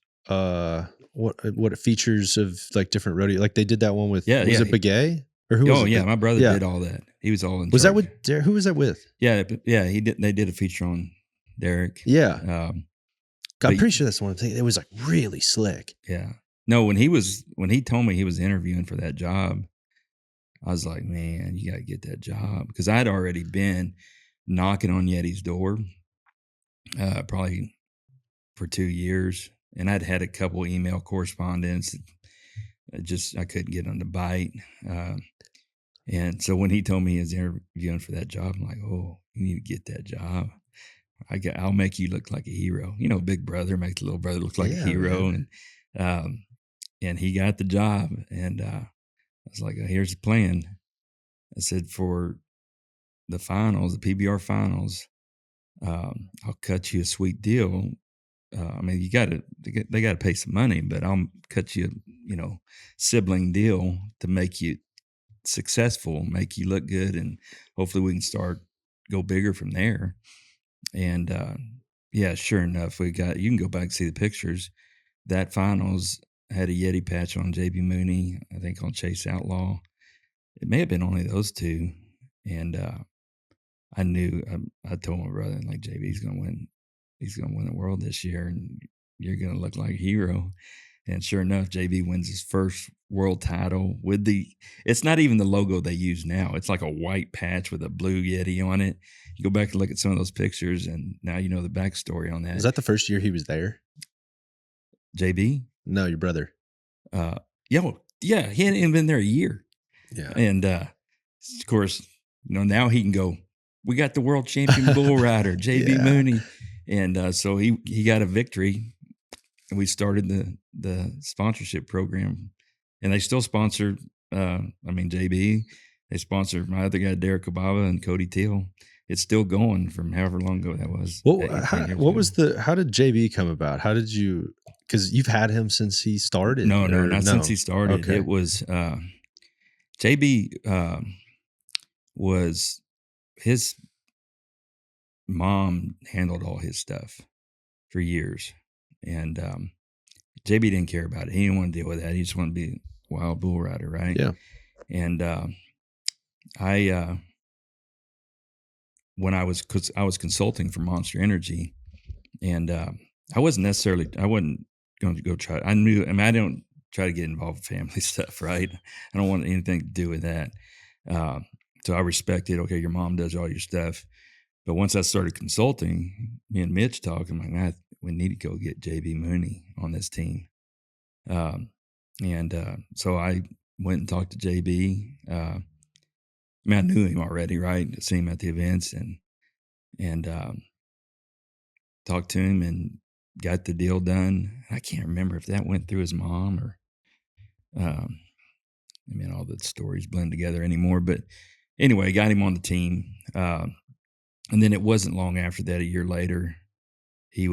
what features of like different rodeo? Like they did that one with was it Begay? Or who was it? Yeah, my brother did all that. He was all in Was charge. that with who was that with? Yeah, he did. They did a feature on Derek. Yeah. I'm pretty sure that's the one thing. It was like really slick. Yeah. No, when he told me he was interviewing for that job, I was like, man, you got to get that job. Because I'd already been knocking on Yeti's door probably for 2 years. And I'd had a couple email correspondence. I couldn't get them to bite. And so when he told me he was interviewing for that job, I'm like, oh, you need to get that job. I'll make you look like a hero. You know, big brother makes the little brother look like a hero. Man. And he got the job. And I was like, here's the plan. I said, for the finals, the PBR finals, I'll cut you a sweet deal. I mean, they got to pay some money, but I'll cut you, sibling deal to make you successful, make you look good, and hopefully we can go bigger from there. And yeah, sure enough, you can go back and see the pictures. That finals had a Yeti patch on JB Mooney, I think on Chase Outlaw. It may have been only those two. And I knew, I told my brother, like, JB's going to win. He's going to win the world this year, and you're going to look like a hero. And sure enough, JB wins his first world title with it's not even the logo they use now. It's like a white patch with a blue Yeti on it. You go back and look at some of those pictures, and now you know the backstory on that. Was that the first year he was there? JB? No, your brother. Yeah, he hadn't even been there a year. Yeah. And of course, now he can go, we got the world champion bull rider, JB Mooney. And so he got a victory. And we started the sponsorship program, and they still sponsor. JB. They sponsor my other guy, Derek Obaba, and Cody Teal. It's still going from however long ago that was. How did JB come about? How did you? Because you've had him since he started. No, since he started. Okay. It was JB was his mom handled all his stuff for years. And JB didn't care about it. He didn't want to deal with that. He just wanted to be a wild bull rider, right? Yeah. And because I was consulting for Monster Energy, and I wasn't going to go try. I don't try to get involved with family stuff, right? I don't want anything to do with that. So I respected, okay, your mom does all your stuff. But once I started consulting, me and Mitch talked, I'm like, man, we need to go get JB Mooney on this team. So I went and talked to JB. I knew him already, right? I seen him at the events and talked to him and got the deal done. I can't remember if that went through his mom or, all the stories blend together anymore. But anyway, got him on the team. And then it wasn't long after that, a year later, he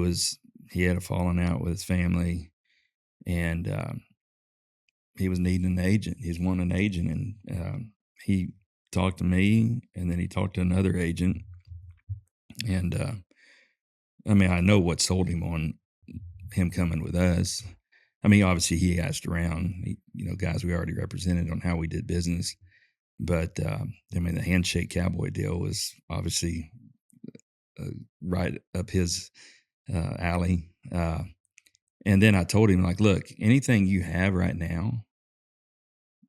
had a falling out with his family, and he was needing an agent. He was wanting an agent, and he talked to me, and then he talked to another agent. And I know what sold him on him coming with us. Obviously he asked around, guys we already represented on how we did business. But, the handshake cowboy deal was obviously right up his alley. And then I told him, like, look, anything you have right now,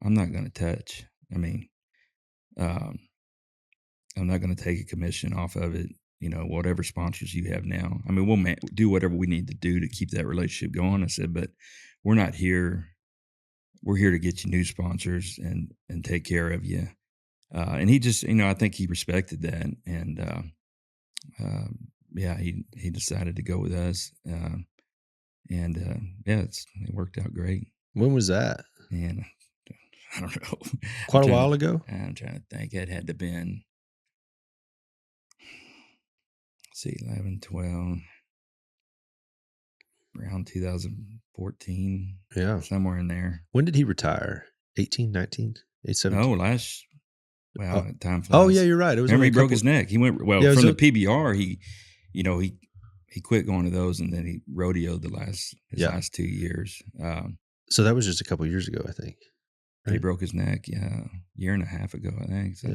I'm not going to touch. I'm not going to take a commission off of it. Whatever sponsors you have now. We'll do whatever we need to do to keep that relationship going. I said, but we're not here. We're here to get you new sponsors and take care of you. And he just, I think he respected that. And, he decided to go with us. It worked out great. When was that? And I don't know. Quite a while ago? I'm trying to think. It had to have been, 11, 12, around 2014. Yeah. Somewhere in there. When did he retire? 18, 19, 17? No, time flies. Oh, yeah, you're right. It was Remember, he broke his neck. He went, from the PBR, he quit going to those, and then he rodeoed his last 2 years. So that was just a couple years ago, I think. Right? He broke his neck, a year and a half ago, I think. So,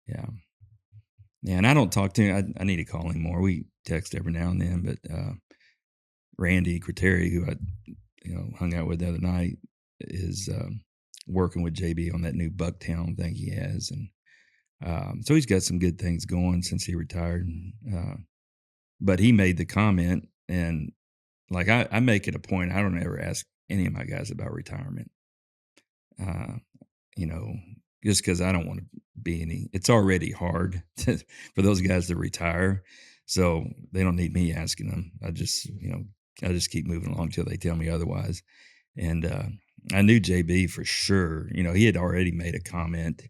yeah. Yeah, and I don't talk to him. I need to call him more. We text every now and then, but Randy Criteri, who I hung out with the other night, is working with JB on that new Bucktown thing he has. And so he's got some good things going since he retired. But he made the comment, and like I make it a point, I don't ever ask any of my guys about retirement. You know, just because I don't want to be any. It's already hard for those guys to retire, so they don't need me asking them. I just keep moving along till they tell me otherwise. And I knew JB for sure. You know, he had already made a comment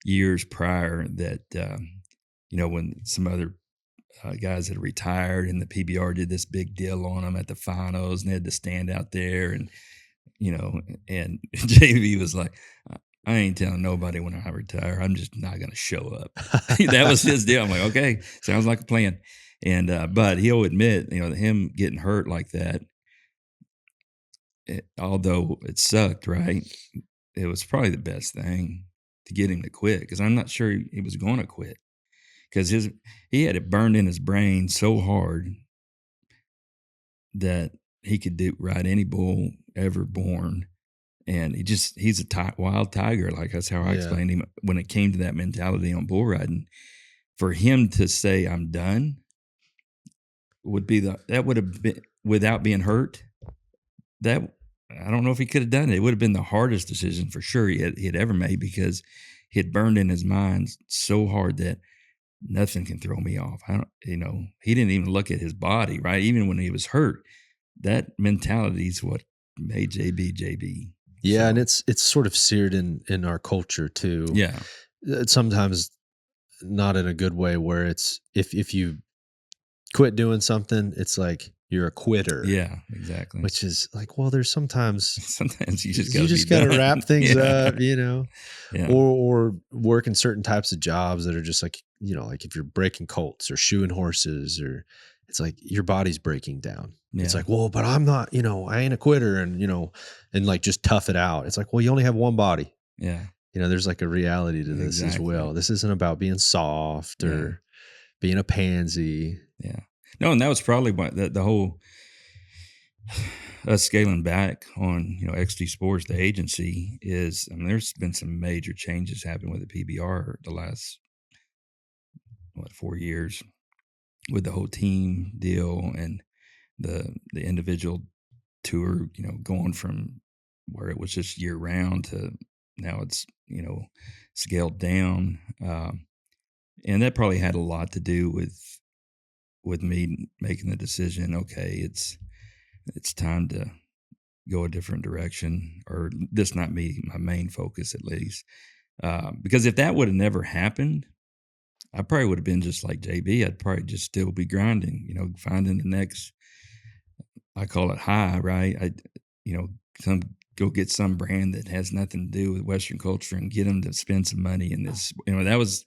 years prior that when some other guys had retired and the PBR did this big deal on them at the finals and they had to stand out there, and and JB was like, I ain't telling nobody when I retire. I'm just not going to show up. That was his deal. I'm like, okay, sounds like a plan. And but he'll admit, him getting hurt like that, although it sucked, right? It was probably the best thing to get him to quit, because I'm not sure he was going to quit, because he had it burned in his brain so hard that he could ride any bull ever born. And he's a wild tiger. Like, that's how I explained him when it came to that mentality on bull riding. For him to say, I'm done, that would have been, without being hurt, that I don't know if he could have done it. It would have been the hardest decision for sure he had ever made, because he had burned in his mind so hard that nothing can throw me off. He didn't even look at his body, right? Even when he was hurt, that mentality is what made JB. Yeah, so. And it's sort of seared in our culture too. Yeah, sometimes not in a good way, where it's if you quit doing something, it's like you're a quitter. Yeah, exactly. Which is like, well, there's sometimes you just got to wrap things up, Yeah. or work in certain types of jobs that are just like, like if you're breaking colts or shoeing horses, or it's like your body's breaking down. Yeah. It's like, well, but I'm not, I ain't a quitter, and and like just tough it out. It's like, well, you only have one body. Yeah. There's like a reality to this as well. This isn't about being soft or being a pansy. Yeah. No, and that was probably the whole us scaling back on, XD Sports, the agency, is, there's been some major changes happening with the PBR the last 4 years, with the whole team deal and the individual tour, going from where it was just year round to now it's, scaled down. And that probably had a lot to do with me making the decision, okay, it's time to go a different direction, or this not be my main focus, at least. Because if that would have never happened, I probably would have been just like JB. I'd probably just still be grinding, finding the next, I call it high, right? Go get some brand that has nothing to do with Western culture and get them to spend some money in this. That was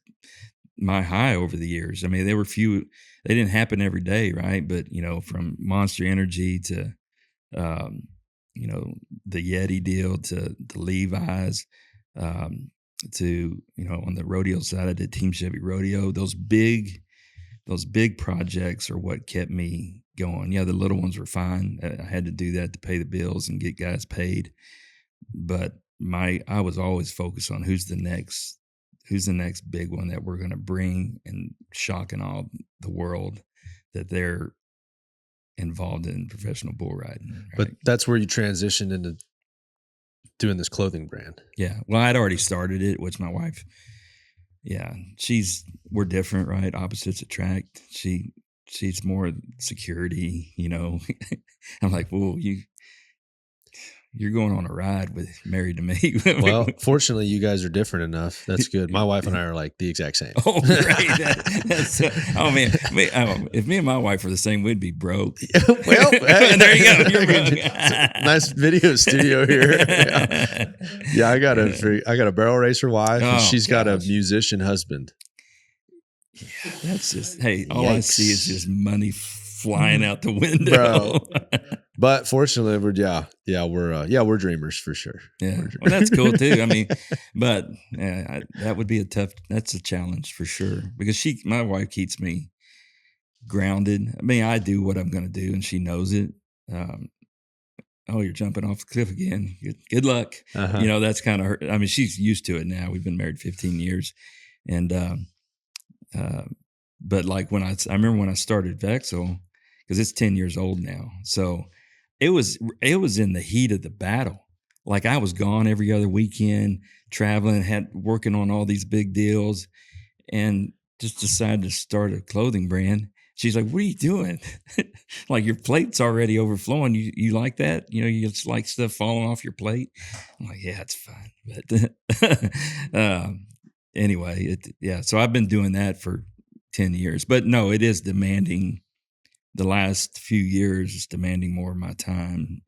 my high over the years. There were few, they didn't happen every day, right? But, from Monster Energy to, the Yeti deal to Levi's, to, on the rodeo side, I did Team Chevy Rodeo. Those big projects are what kept me going. Yeah, the little ones were fine. I had to do that to pay the bills and get guys paid. But I was always focused on who's the next big one that we're going to bring and shocking all the world that they're involved in professional bull riding. Right? But that's where you transitioned into doing this clothing brand. Yeah. Well, I'd already started it, which my wife, we're different, right? Opposites attract. She's more security, I'm like, well, you're going on a ride married to me. Well, fortunately, you guys are different enough. That's good. My wife and I are like the exact same. Oh, great. Oh, man. If me and my wife were the same, we'd be broke. Well, there you go. Nice video studio here. Yeah, I got a barrel racer wife, and she's got a musician husband. Yeah, that's just, all I see is just money flying out the window. Bro. But fortunately, we're dreamers for sure. Yeah, well, that's cool too. But that would be that's a challenge for sure, because my wife keeps me grounded. I do what I'm going to do, and she knows it. oh, you're jumping off the cliff again. Good luck. Uh-huh. That's kind of her. I mean, she's used to it now. We've been married 15 years. And, but like when I remember when I started Vexil, because it's 10 years old now. So it was in the heat of the battle. Like I was gone every other weekend, traveling, working on all these big deals, and just decided to start a clothing brand. She's like, "What are you doing? Like your plate's already overflowing. You like that? You just like stuff falling off your plate." I'm like, "Yeah, it's fun." But anyway, So I've been doing that for 10 years. But no, it is demanding. The last few years is demanding more of my time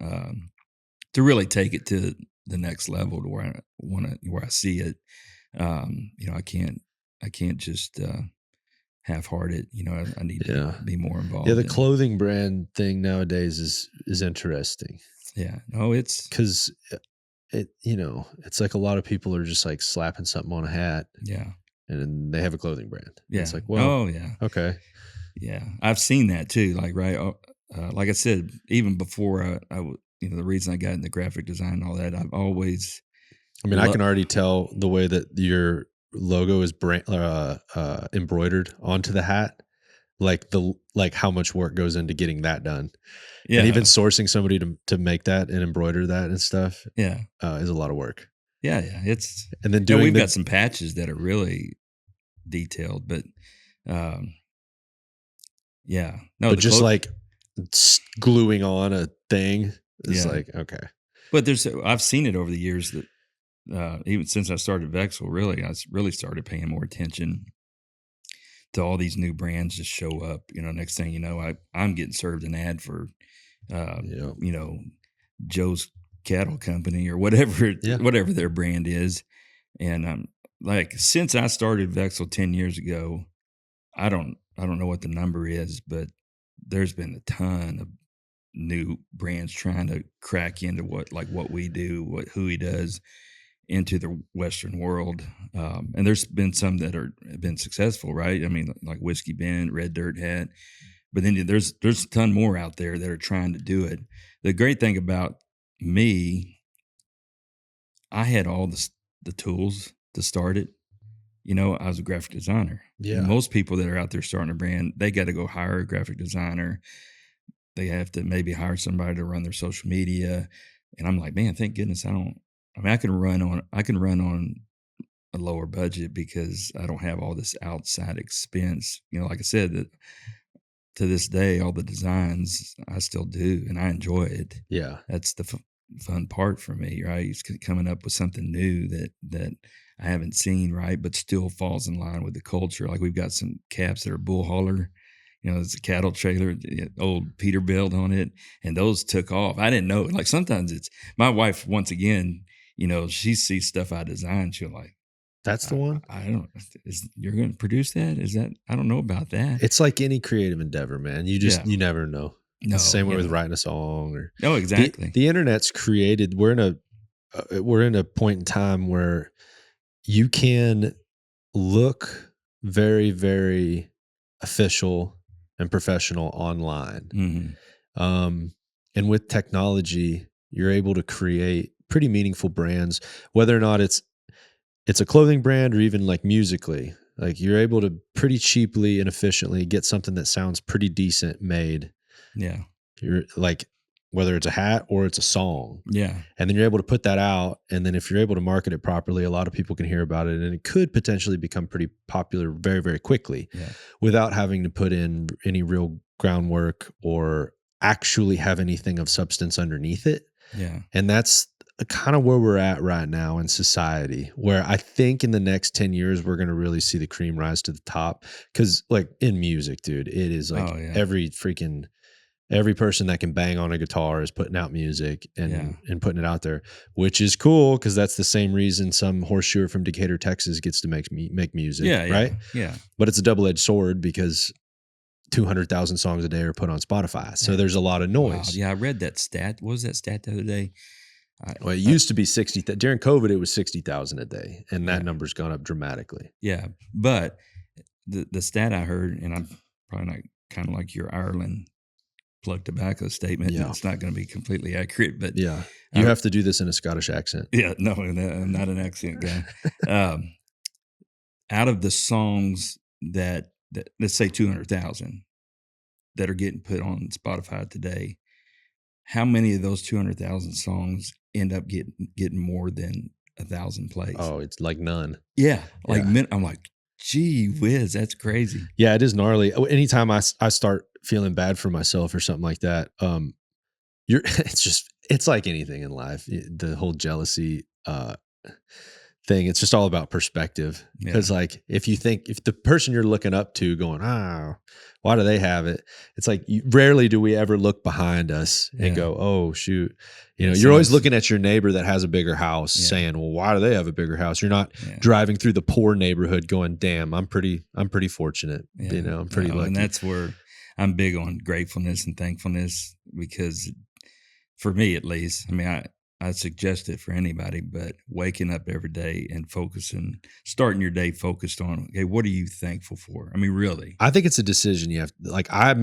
to really take it to the next level to where I see it. I can't just half-heart it. I need to be more involved. Yeah, the in clothing brand thing nowadays is interesting. Yeah, no, it's because it's like a lot of people are just like slapping something on a hat, yeah, and then they have a clothing brand. yeah. It's like, well, oh yeah, okay, yeah. I've seen that too. Like like I said, even before the reason I got into graphic design and all that, I've always. I mean, I can already tell the way that your logo is embroidered onto the hat, like how much work goes into getting that done. Yeah, and even sourcing somebody to make that and embroider that and stuff, yeah, is a lot of work. yeah. It's And then doing we've got some patches that are really detailed, but yeah, no, but just like gluing on a thing is like, okay. But I've seen it over the years that even since I started Vexil, really, I really started paying more attention to all these new brands just show up. Next thing you know, I'm getting served an ad for, Joe's Cattle Company or whatever their brand is. And like since I started Vexil 10 years ago, I don't know what the number is, but there's been a ton of new brands trying to crack into what we do, who he does into the Western world. And there's been some that have been successful, right? I mean, like Whiskey Bend, Red Dirt Hat, but then there's a ton more out there that are trying to do it. The great thing about me, I had all the tools to start it. I was a graphic designer. Yeah. Most people that are out there starting a brand, they got to go hire a graphic designer. They have to maybe hire somebody to run their social media. And I'm like, man, thank goodness I can run on a lower budget because I don't have all this outside expense. Like I said, that to this day, all the designs I still do and I enjoy it. Yeah. That's the fun part for me, right? It's coming up with something new that I haven't seen, right? But still falls in line with the culture. Like we've got some caps that are bull hauler. It's a cattle trailer, old Peterbilt on it, and those took off. I didn't know. Like sometimes it's my wife. Once again, she sees stuff I designed. She'll like, that's the one. I don't. You're going to produce that? Is that? I don't know about that. It's like any creative endeavor, man. You just you never know. No, it's the same way with writing a song or. No, exactly. The internet's created. We're in a point in time where you can look very, very official and professional online. Mm-hmm. And with technology, you're able to create pretty meaningful brands, whether or not it's a clothing brand or even like musically. Like you're able to pretty cheaply and efficiently get something that sounds pretty decent made. Yeah. You're like, whether it's a hat or it's a song. Yeah. And then you're able to put that out. And then if you're able to market it properly, a lot of people can hear about it and it could potentially become pretty popular very, very quickly without having to put in any real groundwork or actually have anything of substance underneath it. Yeah. And that's kind of where we're at right now in society, where I think in the next 10 years, we're going to really see the cream rise to the top. Cause like in music, dude, it is like every person that can bang on a guitar is putting out music and putting it out there, which is cool. Cause that's the same reason some horseshoer from Decatur, Texas gets to make music. Right. Yeah. But it's a double-edged sword because 200,000 songs a day are put on Spotify. So there's a lot of noise. Wow. Yeah. I read that stat. What was that stat the other day? Well, it used to be 60. During COVID, it was 60,000 a day. And that number's gone up dramatically. Yeah. But the stat I heard, and I'm probably not kind of like your Ireland plug tobacco statement. Yeah. It's not going to be completely accurate, but Yeah. You have to do this in a Scottish accent. yeah, no, I'm not an accent guy. Out of the songs that let's say 200,000 that are getting put on Spotify today, how many of those 200,000 songs end up getting more than 1,000 plays? Oh, it's like none. Yeah, like Yeah. I'm like, gee whiz, that's crazy. Yeah, it is gnarly. Anytime I start feeling bad for myself or something like that, it's like anything in life. The whole jealousy thing, it's just all about perspective. Yeah. Because like if the person you're looking up to going, why do they have it? It's like rarely do we ever look behind us and Yeah. go, oh shoot. Yeah, You're always looking at your neighbor that has a bigger house saying, well, why do they have a bigger house? You're not driving through the poor neighborhood going, damn, I'm pretty fortunate. Yeah. I'm pretty lucky. And that's where I'm big on gratefulness and thankfulness, because for me at least, I mean, I suggest it for anybody, but waking up every day and starting your day focused on, okay, what are you thankful for? I mean, really. I think it's a decision you have. Like I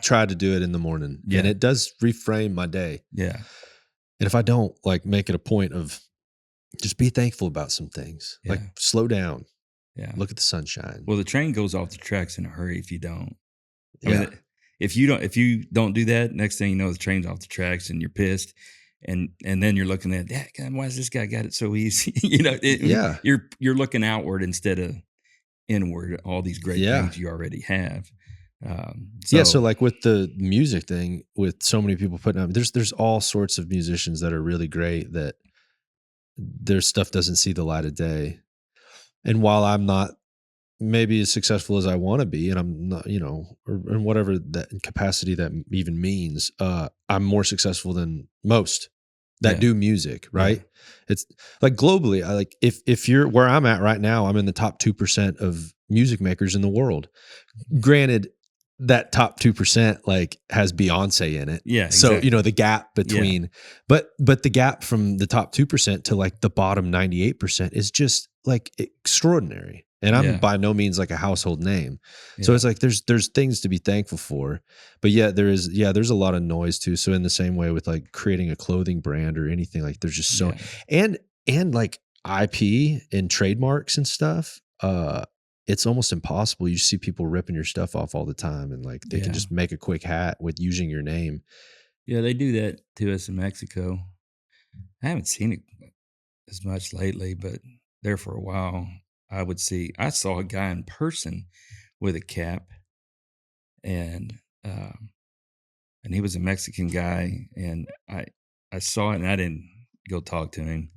try to do it in the morning and it does reframe my day. Yeah. And if I don't, like, make it a point of just be thankful about some things, like slow down. Yeah. Look at the sunshine. Well, the train goes off the tracks in a hurry if you don't. I mean, if you don't do that, next thing you know, the train's off the tracks and you're pissed. And then you're looking at that. God, why has this guy got it so easy? You're looking outward instead of inward. All these great things you already have. So like with the music thing, with so many people putting up, there's all sorts of musicians that are really great that their stuff doesn't see the light of day. And while I'm not maybe as successful as I want to be, and I'm not, or in whatever that capacity that even means, I'm more successful than most that do music, right? Yeah. It's like globally, if you're where I'm at right now, I'm in the top 2% of music makers in the world. Granted, that top 2% like has Beyonce in it. Yeah. So, exactly. The gap between, but the gap from the top 2% to like the bottom 98% is just like extraordinary. And I'm by no means like a household name. So it's like there's things to be thankful for. But there's a lot of noise too. So in the same way with like creating a clothing brand or anything, like there's just so and like IP and trademarks and stuff, it's almost impossible. You see people ripping your stuff off all the time, and like they can just make a quick hat with using your name. Yeah, they do that to us in Mexico. I haven't seen it as much lately, but there for a while. I saw a guy in person with a cap, and he was a Mexican guy, and I saw it, and I didn't go talk to him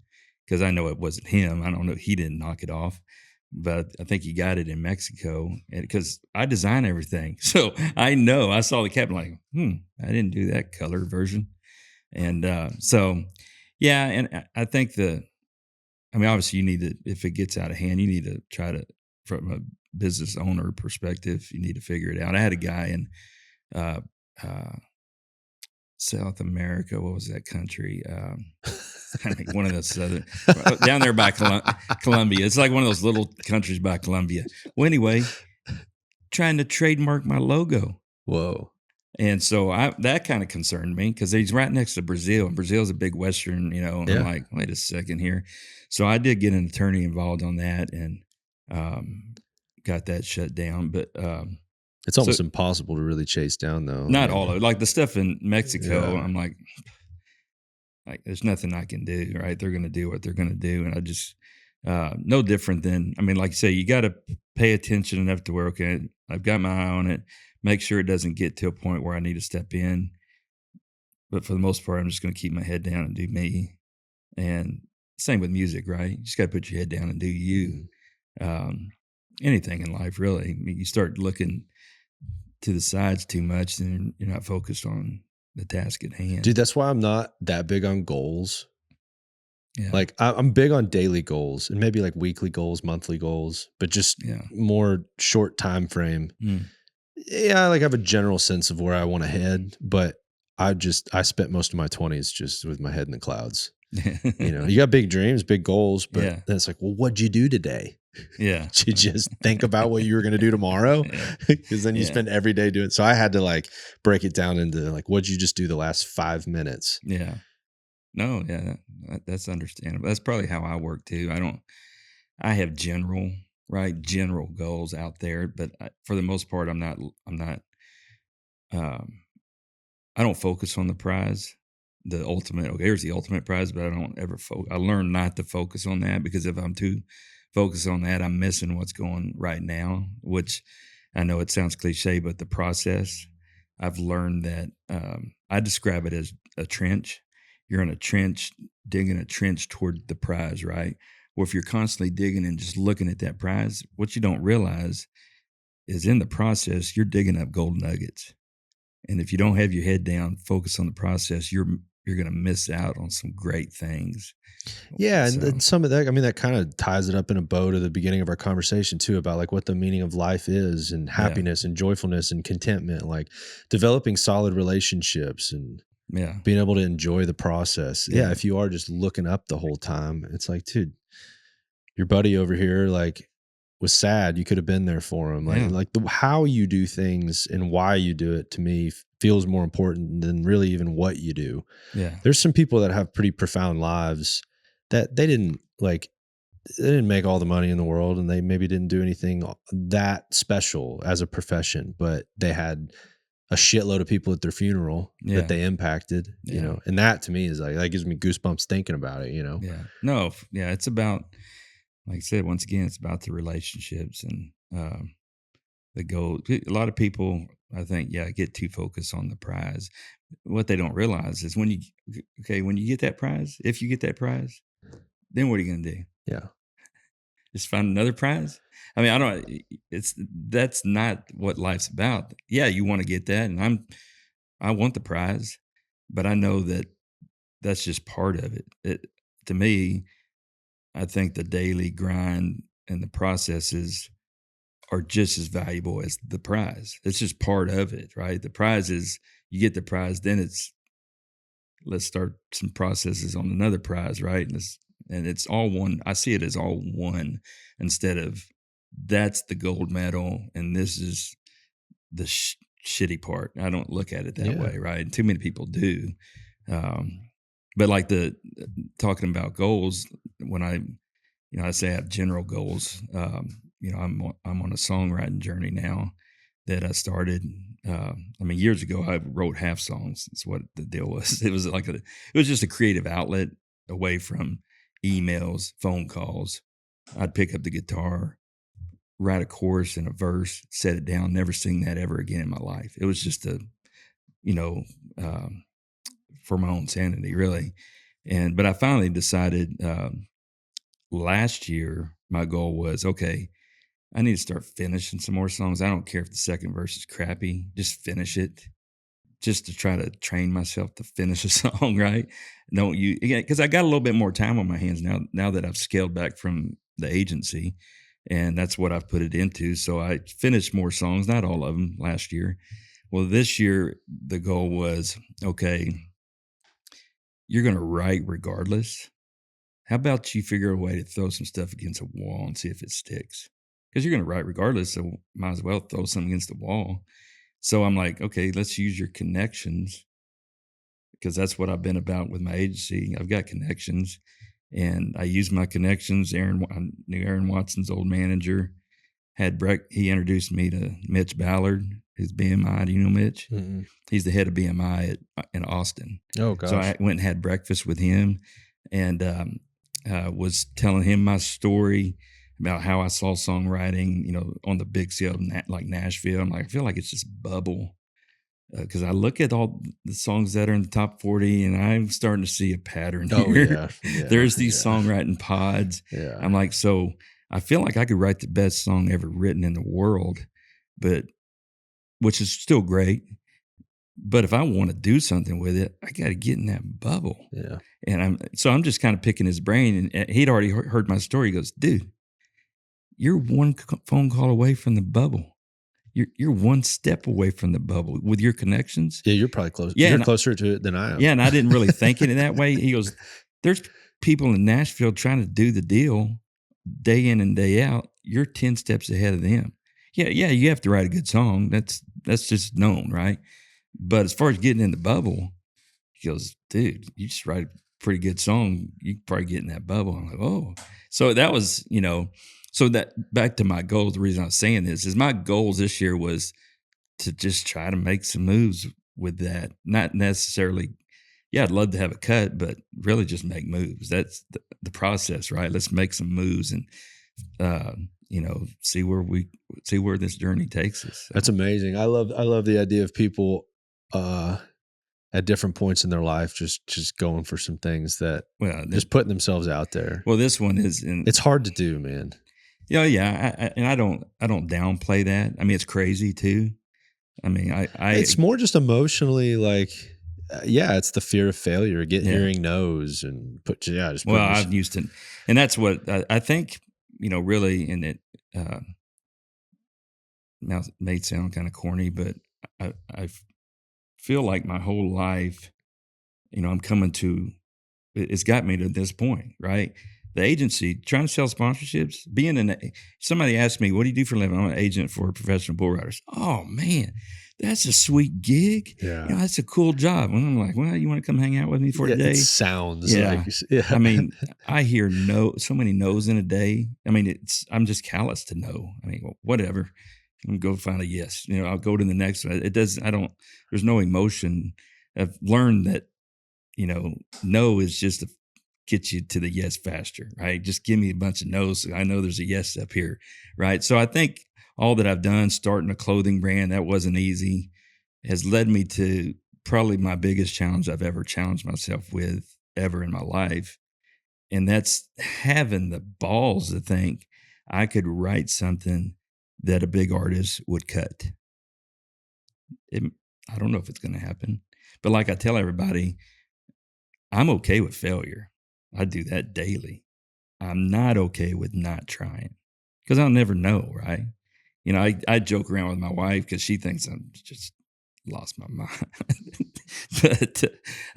because I know it wasn't him. I don't know. He didn't knock it off, but I think he got it in Mexico, because I design everything. So I know I saw the cap, and like, I didn't do that color version. And and I think obviously you need to, if it gets out of hand, you need to try to, from a business owner perspective, you need to figure it out. I had a guy in South America. What was that country? I think one of those southern, down there by Colombia. It's like one of those little countries by Colombia. Well, anyway, trying to trademark my logo. Whoa. And so that kind of concerned me, because he's right next to Brazil, and Brazil's a big Western, and I'm like, wait a second here. So I did get an attorney involved on that, and got that shut down. But it's almost impossible to really chase down, though. Not all of it. Like the stuff in Mexico, I'm like there's nothing I can do, right? They're going to do what they're going to do. And I just, no different than, like you say, you got to pay attention enough to where, okay, I've got my eye on it, make sure it doesn't get to a point where I need to step in. But for the most part, I'm just going to keep my head down and do me. And same with music, right? You just got to put your head down and do you. Anything in life, really. You start looking to the sides too much, then you're not focused on the task at hand. Dude, that's why I'm not that big on goals. Yeah. Like I'm big on daily goals and maybe like weekly goals, monthly goals, but just more short time frame. Yeah, I have a general sense of where I want to head, but I spent most of my 20s just with my head in the clouds. You know, you got big dreams, big goals, but Yeah. then it's like, well, what'd you do today? Yeah. Did you just think about what you were going to do tomorrow? Yeah. Because then you Yeah. spend every day doing it. So I had to like break it down into like, what'd you just do the last 5 minutes? Yeah. No, yeah, that's understandable. That's probably how I work too. I have general goals out there, but for the most part, I'm not, um, I don't focus on the prize, the ultimate. Okay, here's the ultimate prize, but I don't ever focus. I learn not to focus on that, because if I'm too focused on that, I'm missing what's going right now. Which I know it sounds cliche, but the process. I've learned that I describe it as a trench. You're in a trench, digging a trench toward the prize, right? Well, if you're constantly digging and just looking at that prize, what you don't realize is in the process, you're digging up gold nuggets. And if you don't have your head down, focus on the process, you're going to miss out on some great things. Yeah, So, and some of that, I mean, that kind of ties it up in a bow to the beginning of our conversation too, about like what the meaning of life is, and happiness and joyfulness and contentment, like developing solid relationships and yeah, being able to enjoy the process. Yeah. Yeah, if you are just looking up the whole time, it's like, dude, your buddy over here like was sad. You could have been there for him. Like, Yeah. like how you do things and why you do it, to me, feels more important than really even what you do. yeah, There's some people that have pretty profound lives that they didn't make all the money in the world, and they maybe didn't do anything that special as a profession, but they had a shitload of people at their funeral Yeah. that they impacted, you Yeah. know, and that to me is like, that gives me goosebumps thinking about it, you know? yeah. No, yeah, it's about, like I said, once again, it's about the relationships and the goal. A lot of people, I think, get too focused on the prize. What they don't realize is when you get that prize, if you get that prize, then what are you going to do? Yeah. Just find another prize? I mean, that's not what life's about. Yeah, you want to get that, and I want the prize, but I know that that's just part of it. To me, I think the daily grind and the processes are just as valuable as the prize. It's just part of it, right? The prize is, you get the prize, then it's, let's start some processes on another prize, right? And it's all one. I see it as all one, instead of that's the gold medal and this is the shitty part. I don't look at it that way, right? Too many people do. But like talking about goals, when I say I have general goals. I'm on a songwriting journey now that I started. Years ago I wrote half songs. That's what the deal was. It was just a creative outlet away from emails, phone calls. I'd pick up the guitar, write a chorus and a verse, set it down, never sing that ever again in my life. It was just for my own sanity, really. But I finally decided last year, my goal was, okay, I need to start finishing some more songs. I don't care if the second verse is crappy, just finish it, just to try to train myself to finish a song, right? Because I got a little bit more time on my hands now that I've scaled back from the agency, and that's what I've put it into. So I finished more songs, not all of them, last year. Well, this year, the goal was, okay, you're going to write regardless. How about you figure a way to throw some stuff against a wall and see if it sticks? Because you're going to write regardless, so might as well throw something against the wall. So I'm like, okay, let's use your connections, because that's what I've been about with my agency. I've got connections, and I use my connections. I knew Aaron Watson's old manager. He introduced me to Mitch Ballard, who's BMI. Do you know Mitch? Mm-mm. He's the head of BMI in Austin. Oh, gosh. So I went and had breakfast with him, and was telling him my story about how I saw songwriting, on the big scale, like Nashville. I'm like, I feel like it's just bubble, because I look at all the songs that are in the top 40, and I'm starting to see a pattern here. Oh, yeah. There's these songwriting pods. Yeah. I'm like, so I feel like I could write the best song ever written in the world, which is still great. But if I want to do something with it, I got to get in that bubble. Yeah. And I'm just kind of picking his brain, and he'd already heard my story. He goes, dude, you're one phone call away from the bubble. You're one step away from the bubble with your connections. Yeah, you're probably close. Yeah, you're closer to it than I am. Yeah, and I didn't really think it in that way. He goes, There's people in Nashville trying to do the deal day in and day out. You're 10 steps ahead of them. Yeah, you have to write a good song. That's just known, right? But as far as getting in the bubble, he goes, dude, you just write a pretty good song. You can probably get in that bubble. I'm like, oh. So that was, so that back to my goals, the reason I was saying this is my goals this year was to just try to make some moves with that. Not necessarily, I'd love to have a cut, but really just make moves. That's the process, right? Let's make some moves and, see where this journey takes us. So. That's amazing. I love the idea of people at different points in their life just going for some things that just putting themselves out there. Well, this one is it's hard to do, man. Yeah. I don't downplay that. I mean, it's crazy too. I mean, it's more just emotionally like, it's the fear of failure, hearing no's and I'm used to, and that's what I think, really, and it now it may sound kind of corny, but I feel like my whole life, I'm coming to, it's got me to this point, right? The agency, trying to sell sponsorships, somebody asked me, what do you do for a living? I'm an agent for professional bull riders. Oh man, that's a sweet gig. Yeah. That's a cool job. And I'm like, well, you want to come hang out with me for a day? It sounds like, I mean, I hear so many no's in a day. I mean, I'm just callous to no. I mean, whatever. I'm go find a yes. I'll go to the next one. There's no emotion. I've learned that, no is just to get you to the yes faster, right? Just give me a bunch of no's. So I know there's a yes up here, right? So I think all that I've done, starting a clothing brand, that wasn't easy, has led me to probably my biggest challenge I've ever challenged myself with ever in my life. And that's having the balls to think I could write something that a big artist would cut. I don't know if it's going to happen, but like I tell everybody, I'm okay with failure. I do that daily. I'm not okay with not trying because I'll never know, right? I joke around with my wife because she thinks I'm just lost my mind. But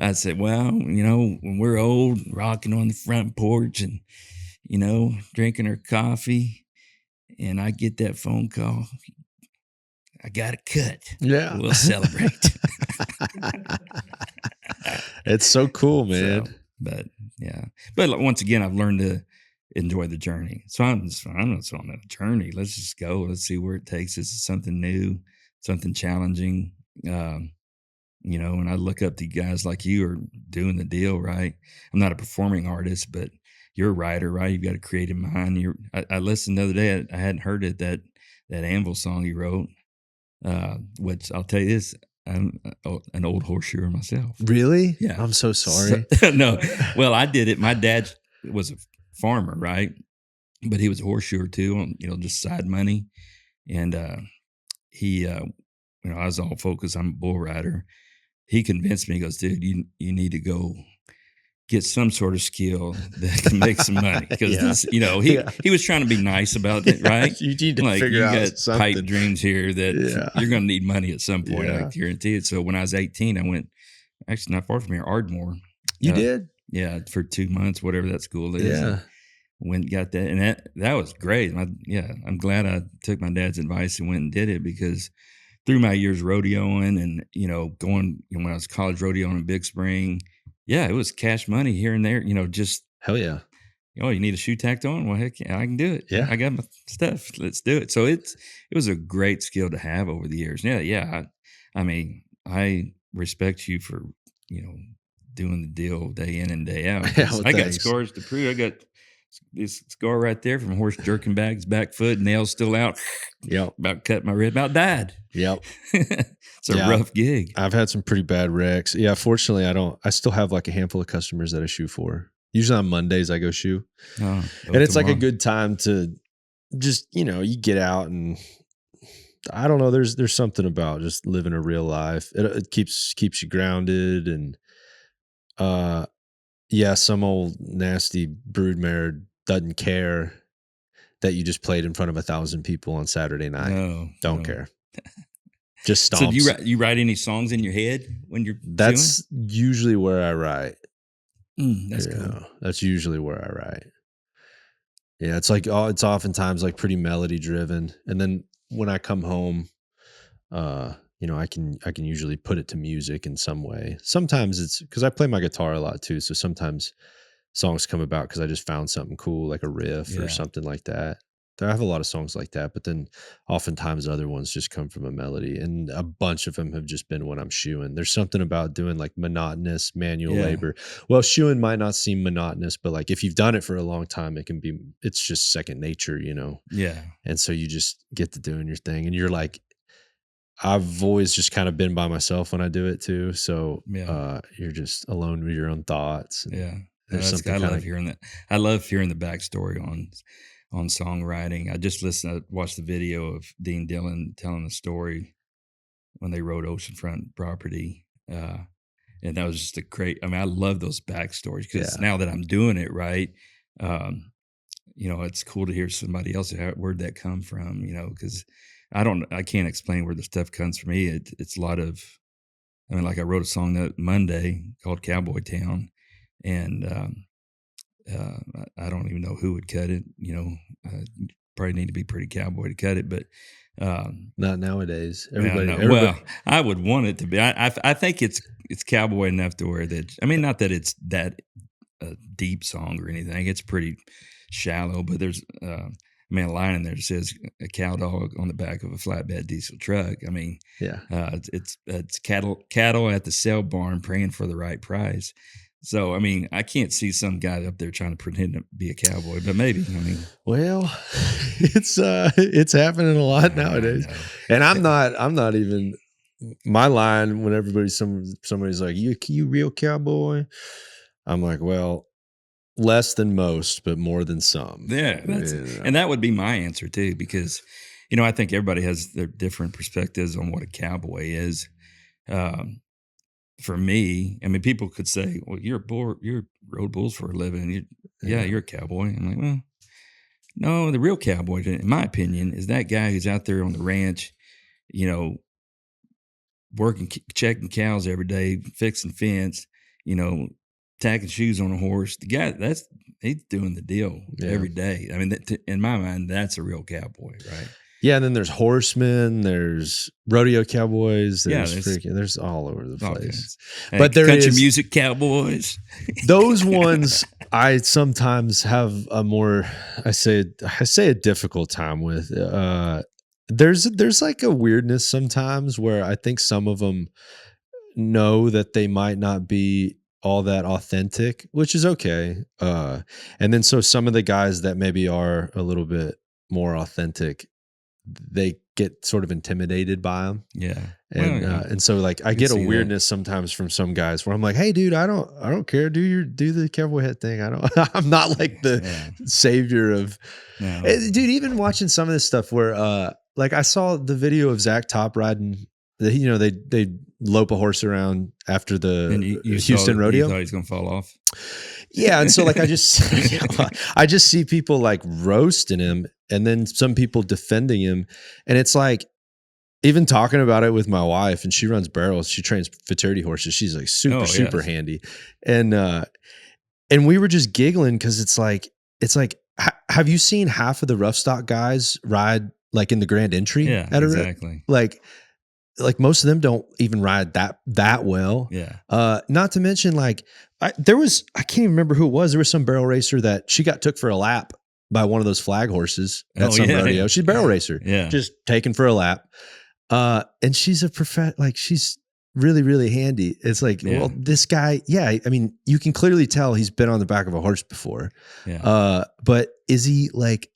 I said, well, when we're old, rocking on the front porch and, drinking our coffee, and I get that phone call, I got a cut. Yeah. We'll celebrate. It's so cool, man. But once again, I've learned to enjoy the journey. So I'm not on a journey. Let's just go. Let's see where it takes us. It's something new, something challenging. And I look up to guys like you are doing the deal, right? I'm not a performing artist, but you're a writer, right? You've got a creative mind. I listened the other day. I hadn't heard it, that Anvil song you wrote, which I'll tell you this, I'm an old horseshoer myself. Really? Yeah. I'm so sorry. No. Well, I did it. My dad was a farmer, right? But he was a horseshoer too, on, just side money. And he, I was all focused. I'm a bull rider. He convinced me, he goes, dude, you need to go get some sort of skill that can make some money. Because he was trying to be nice about it, right? You need to figure out something. Pipe dreams here that you're going to need money at some point. I guarantee it. So when I was 18, I went, actually not far from here, Ardmore. You did? Yeah, for 2 months, whatever that school is. Yeah. Went and got that. And that was great. I'm glad I took my dad's advice and went and did it, because through my years rodeoing and, going, when I was college rodeoing in Big Spring, it was cash money here and there, just. Hell yeah. Oh, you need a shoe tacked on? Well, heck yeah, I can do it. Yeah. I got my stuff. Let's do it. So it was a great skill to have over the years. Yeah. I mean, I respect you for, doing the deal day in and day out. I got scars to prove. I got this scar right there from horse jerking back his back foot, nails still out. Yep. About cut my rib, about died. Yep. It's a rough gig. I've had some pretty bad wrecks. Yeah. Fortunately, I still have like a handful of customers that I shoe for. Usually on Mondays I go shoe. And it's like a good time to just, you get out and I don't know. There's something about just living a real life. It keeps you grounded and, some old nasty broodmare doesn't care that you just played in front of 1,000 people on Saturday night. Don't care. Just stomps. So do you write any songs in your head when you're That's usually where I write. That's cool. That's usually where I write. Yeah, it's like it's oftentimes like pretty melody driven, and then when I come home, I can usually put it to music in some way. Sometimes it's because I play my guitar a lot too, so sometimes songs come about because I just found something cool, like a riff or Yeah. something like that. I have a lot of songs like that, but then oftentimes other ones just come from a melody, and a bunch of them have just been when I'm shoeing. There's something about doing like monotonous manual Yeah. labor. Well, shoeing might not seem monotonous, but like if you've done it for a long time, it's just second nature, Yeah. And so you just get to doing your thing, and you're like, I've always just kind of been by myself when I do it too. So Yeah. you're just alone with your own thoughts. And Yeah. there's something I kind love of hearing that. I love hearing the backstory on songwriting. I just watched the video of Dean Dillon telling the story when they wrote Oceanfront Property. And that was just I love those backstories because now that I'm doing it right, it's cool to hear somebody else, where'd that come from, because I can't explain where the stuff comes from me. It's a lot of, like I wrote a song that Monday called Cowboy Town, and I don't even know who would cut it. Probably need to be pretty cowboy to cut it, but not nowadays. Everybody. Well, I would want it to be. I think it's cowboy enough to where that. Not that it's that deep song or anything. It's pretty shallow, but there's a line in there that says a cow dog on the back of a flatbed diesel truck. It's cattle at the sale barn praying for the right price. So, I can't see some guy up there trying to pretend to be a cowboy, but maybe, well, it's happening a lot nowadays. And I'm not even, my line when somebody's like, you real cowboy? I'm like, well, less than most, but more than some. Yeah. And that would be my answer too, because, I think everybody has their different perspectives on what a cowboy is. For me, people could say, well, you're road bulls for a living. You're a cowboy. I'm like, well, no, the real cowboy, in my opinion, is that guy who's out there on the ranch, working, checking cows every day, fixing fence, tacking shoes on a horse. The guy, he's doing the deal every day. In my mind, that's a real cowboy, right? Yeah, and then there's horsemen, there's rodeo cowboys, there's all over the place. But there country music cowboys. Those ones I sometimes have a more I say a difficult time with. There's like a weirdness sometimes where I think some of them know that they might not be all that authentic, which is okay. And then so some of the guys that maybe are a little bit more authentic, they get sort of intimidated by them. Yeah. And so like I get a weirdness sometimes from some guys where I'm like, hey dude, I don't care. Do the cowboy hat thing. I'm not like the savior of dude, even watching some of this stuff where like I saw the video of Zach Top riding they lope a horse around after the Houston rodeo. You thought he's going to fall off. Yeah. And so like I just see people like roasting him and then some people defending him. And it's like, even talking about it with my wife, and she runs barrels, she trains futurity horses. She's like super handy. And we were just giggling because it's like, have you seen half of the rough stock guys ride like in the grand entry? Yeah, exactly. Like most of them don't even ride that well. Yeah. Not to mention like I can't even remember who it was. There was some barrel racer that she got took for a lap by one of those flag horses at some rodeo. She's a barrel racer. Yeah. Just taken for a lap. And she's she's really, really handy. It's like, well, this guy, you can clearly tell he's been on the back of a horse before. Yeah. But is he like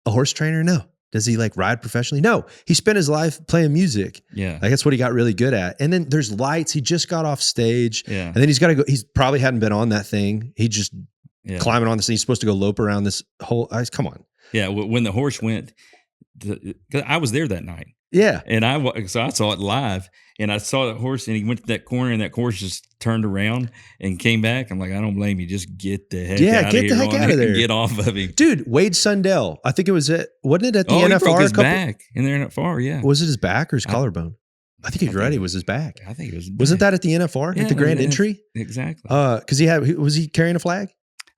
a horse trainer? No. Does he like ride professionally? No. He spent his life playing music. Yeah. Like that's what he got really good at. And then there's lights. He just got off stage. Yeah. And then he's got to go. He's probably hadn't been on that thing. He just climbing on this thing. He's supposed to go lope around this whole, come on. Yeah. When the horse went, I was there that night. Yeah. And I saw it live, and I saw that horse, and he went to that corner, and that horse just turned around and came back. I'm like, I don't blame you. Just get the heck out of here. Get the heck out of there. Get off of him. Dude, Wade Sundell. I think it was wasn't it at the NFR? He broke his back, and they're not far, yeah. Was it his back or his collarbone? I think he's ready. Was his back? I think it was. Wasn't that at the NFR Yeah, at the Grand Entry? Exactly. Because was he carrying a flag?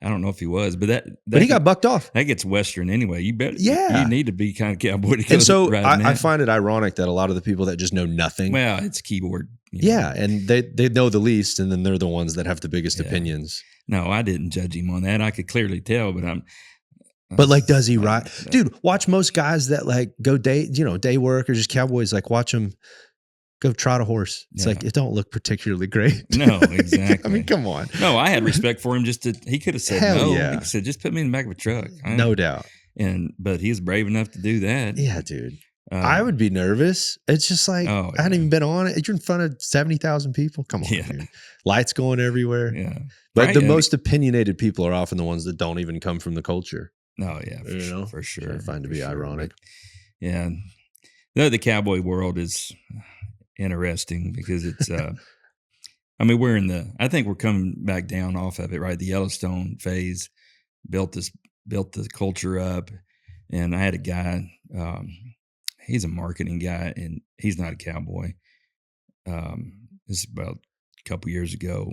I don't know if he was, but he got bucked off. That gets Western anyway. You bet. Yeah, you need to be kind of cowboy to go. And so I find it ironic that a lot of the people that just know nothing. Well, it's keyboard. Yeah, and they know the least, and then they're the ones that have the biggest opinions. No, I didn't judge him on that. I could clearly tell, but But like, does he ride? Dude, watch most guys that like go day work or just cowboys. Like, watch them go trot a horse. It's like, it don't look particularly great. No, exactly. I mean, come on. No, I had respect for him. He could have said Hell no. yeah. He said, just put me in the back of a truck. No doubt. But he's brave enough to do that. Yeah, dude. I would be nervous. It's just like, I hadn't even been on it. You're in front of 70,000 people. Come on, dude. Lights going everywhere. Yeah. But the most opinionated people are often the ones that don't even come from the culture. Oh, yeah, for sure. I find to be ironic. Yeah. The cowboy world is interesting because it's, I mean, I think we're coming back down off of it, right? The Yellowstone phase built the culture up. And I had a guy, he's a marketing guy and he's not a cowboy. This is about a couple years ago.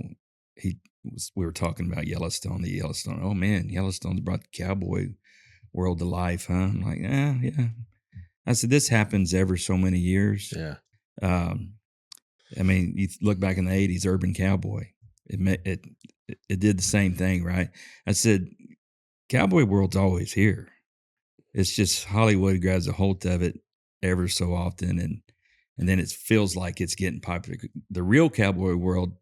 We were talking about Yellowstone. Oh man, Yellowstone's brought the cowboy world to life, huh? I'm like, yeah. I said, this happens every so many years. Yeah. I mean, you look back in the 80s, Urban Cowboy. It did the same thing, right? I said, cowboy world's always here. It's just Hollywood grabs a hold of it ever so often, and then it feels like it's getting popular. The real cowboy world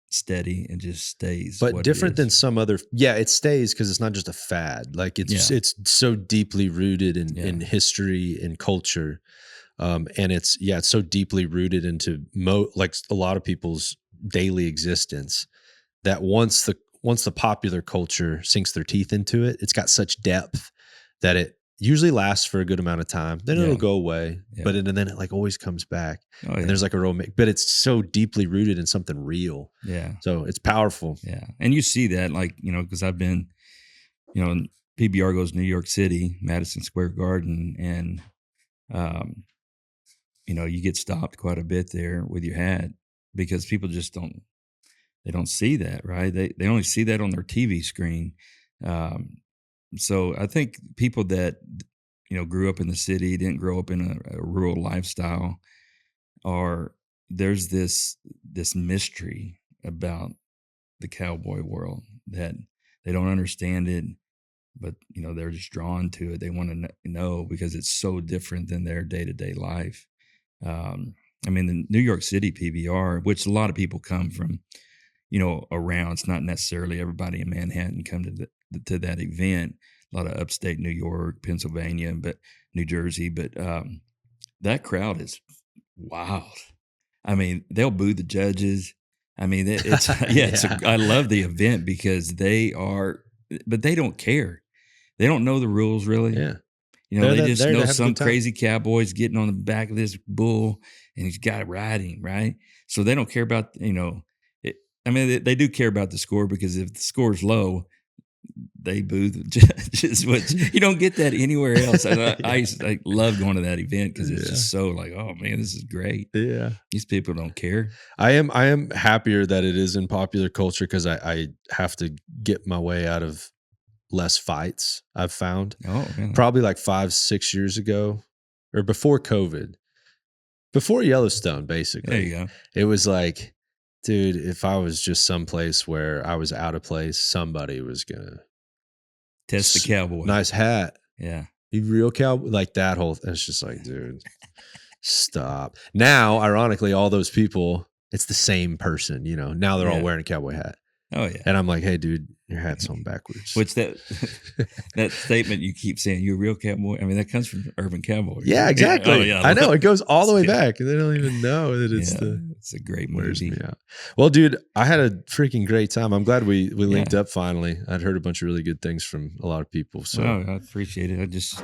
steady and just stays. But different than some other, it stays because it's not just a fad. Like it's so deeply rooted in history and culture, and it's so deeply rooted into like a lot of people's daily existence that once the popular culture sinks their teeth into it, it's got such depth that it usually lasts for a good amount of time. Then it'll go away, but then it like always comes back. And there's like a real, but it's so deeply rooted in something real. Yeah. So it's powerful. Yeah. And you see that, like, because I've been, PBR goes to New York City, Madison Square Garden, and, you get stopped quite a bit there with your hat because people just don't see that, right? They only see that on their TV screen. So I think people that, grew up in the city, didn't grow up in a rural lifestyle, there's this mystery about the cowboy world that they don't understand it, but, they're just drawn to it. They want to know because it's so different than their day-to-day life. I mean, the New York City PBR, which a lot of people come from, around, it's not necessarily everybody in Manhattan come to that event. A lot of upstate New York, Pennsylvania, but New Jersey, but that crowd is wild. I mean, they'll boo the judges. I mean, it's I love the event because but they don't care. They don't know the rules really. Yeah. They just know some crazy cowboy's getting on the back of this bull and he's got to ride him, right? So they don't care about, they do care about the score because if the score's low, they boo the judges, which you don't get that anywhere else. I love going to that event because it's just so like, oh man, this is great. Yeah. These people don't care. I am happier that it is in popular culture because I have to get my way out of less fights, I've found. Oh, man. Probably like 5-6 years ago or before COVID, before Yellowstone, basically. There you go. It was like, dude, if I was just someplace where I was out of place, somebody was going to test the cowboy. Nice hat. Yeah. You real cowboy? Like that whole, it's just like, dude, stop. Now, ironically, all those people, it's the same person, now they're all wearing a cowboy hat. Oh yeah. And I'm like, hey dude, your hat's on backwards. Which that statement you keep saying, you're a real cowboy. I mean, that comes from Urban Cowboy. Yeah, exactly. Oh, yeah. I know. It goes all the way back. And they don't even know that it's it's a great movie. Yeah. Well, dude, I had a freaking great time. I'm glad we linked up finally. I'd heard a bunch of really good things from a lot of people. So I appreciate it. I just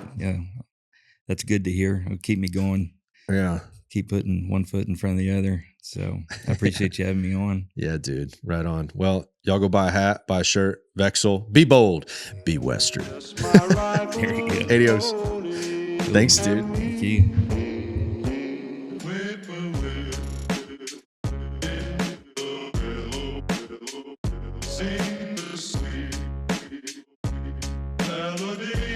that's good to hear. It'll keep me going. Yeah. Keep putting one foot in front of the other. So I appreciate you having me on. Yeah, dude. Right on. Well, y'all go buy a hat, buy a shirt, Vexil. Be bold. Be Western. There you go. Adios. Thanks, dude. Thank you. sing the sweet melody.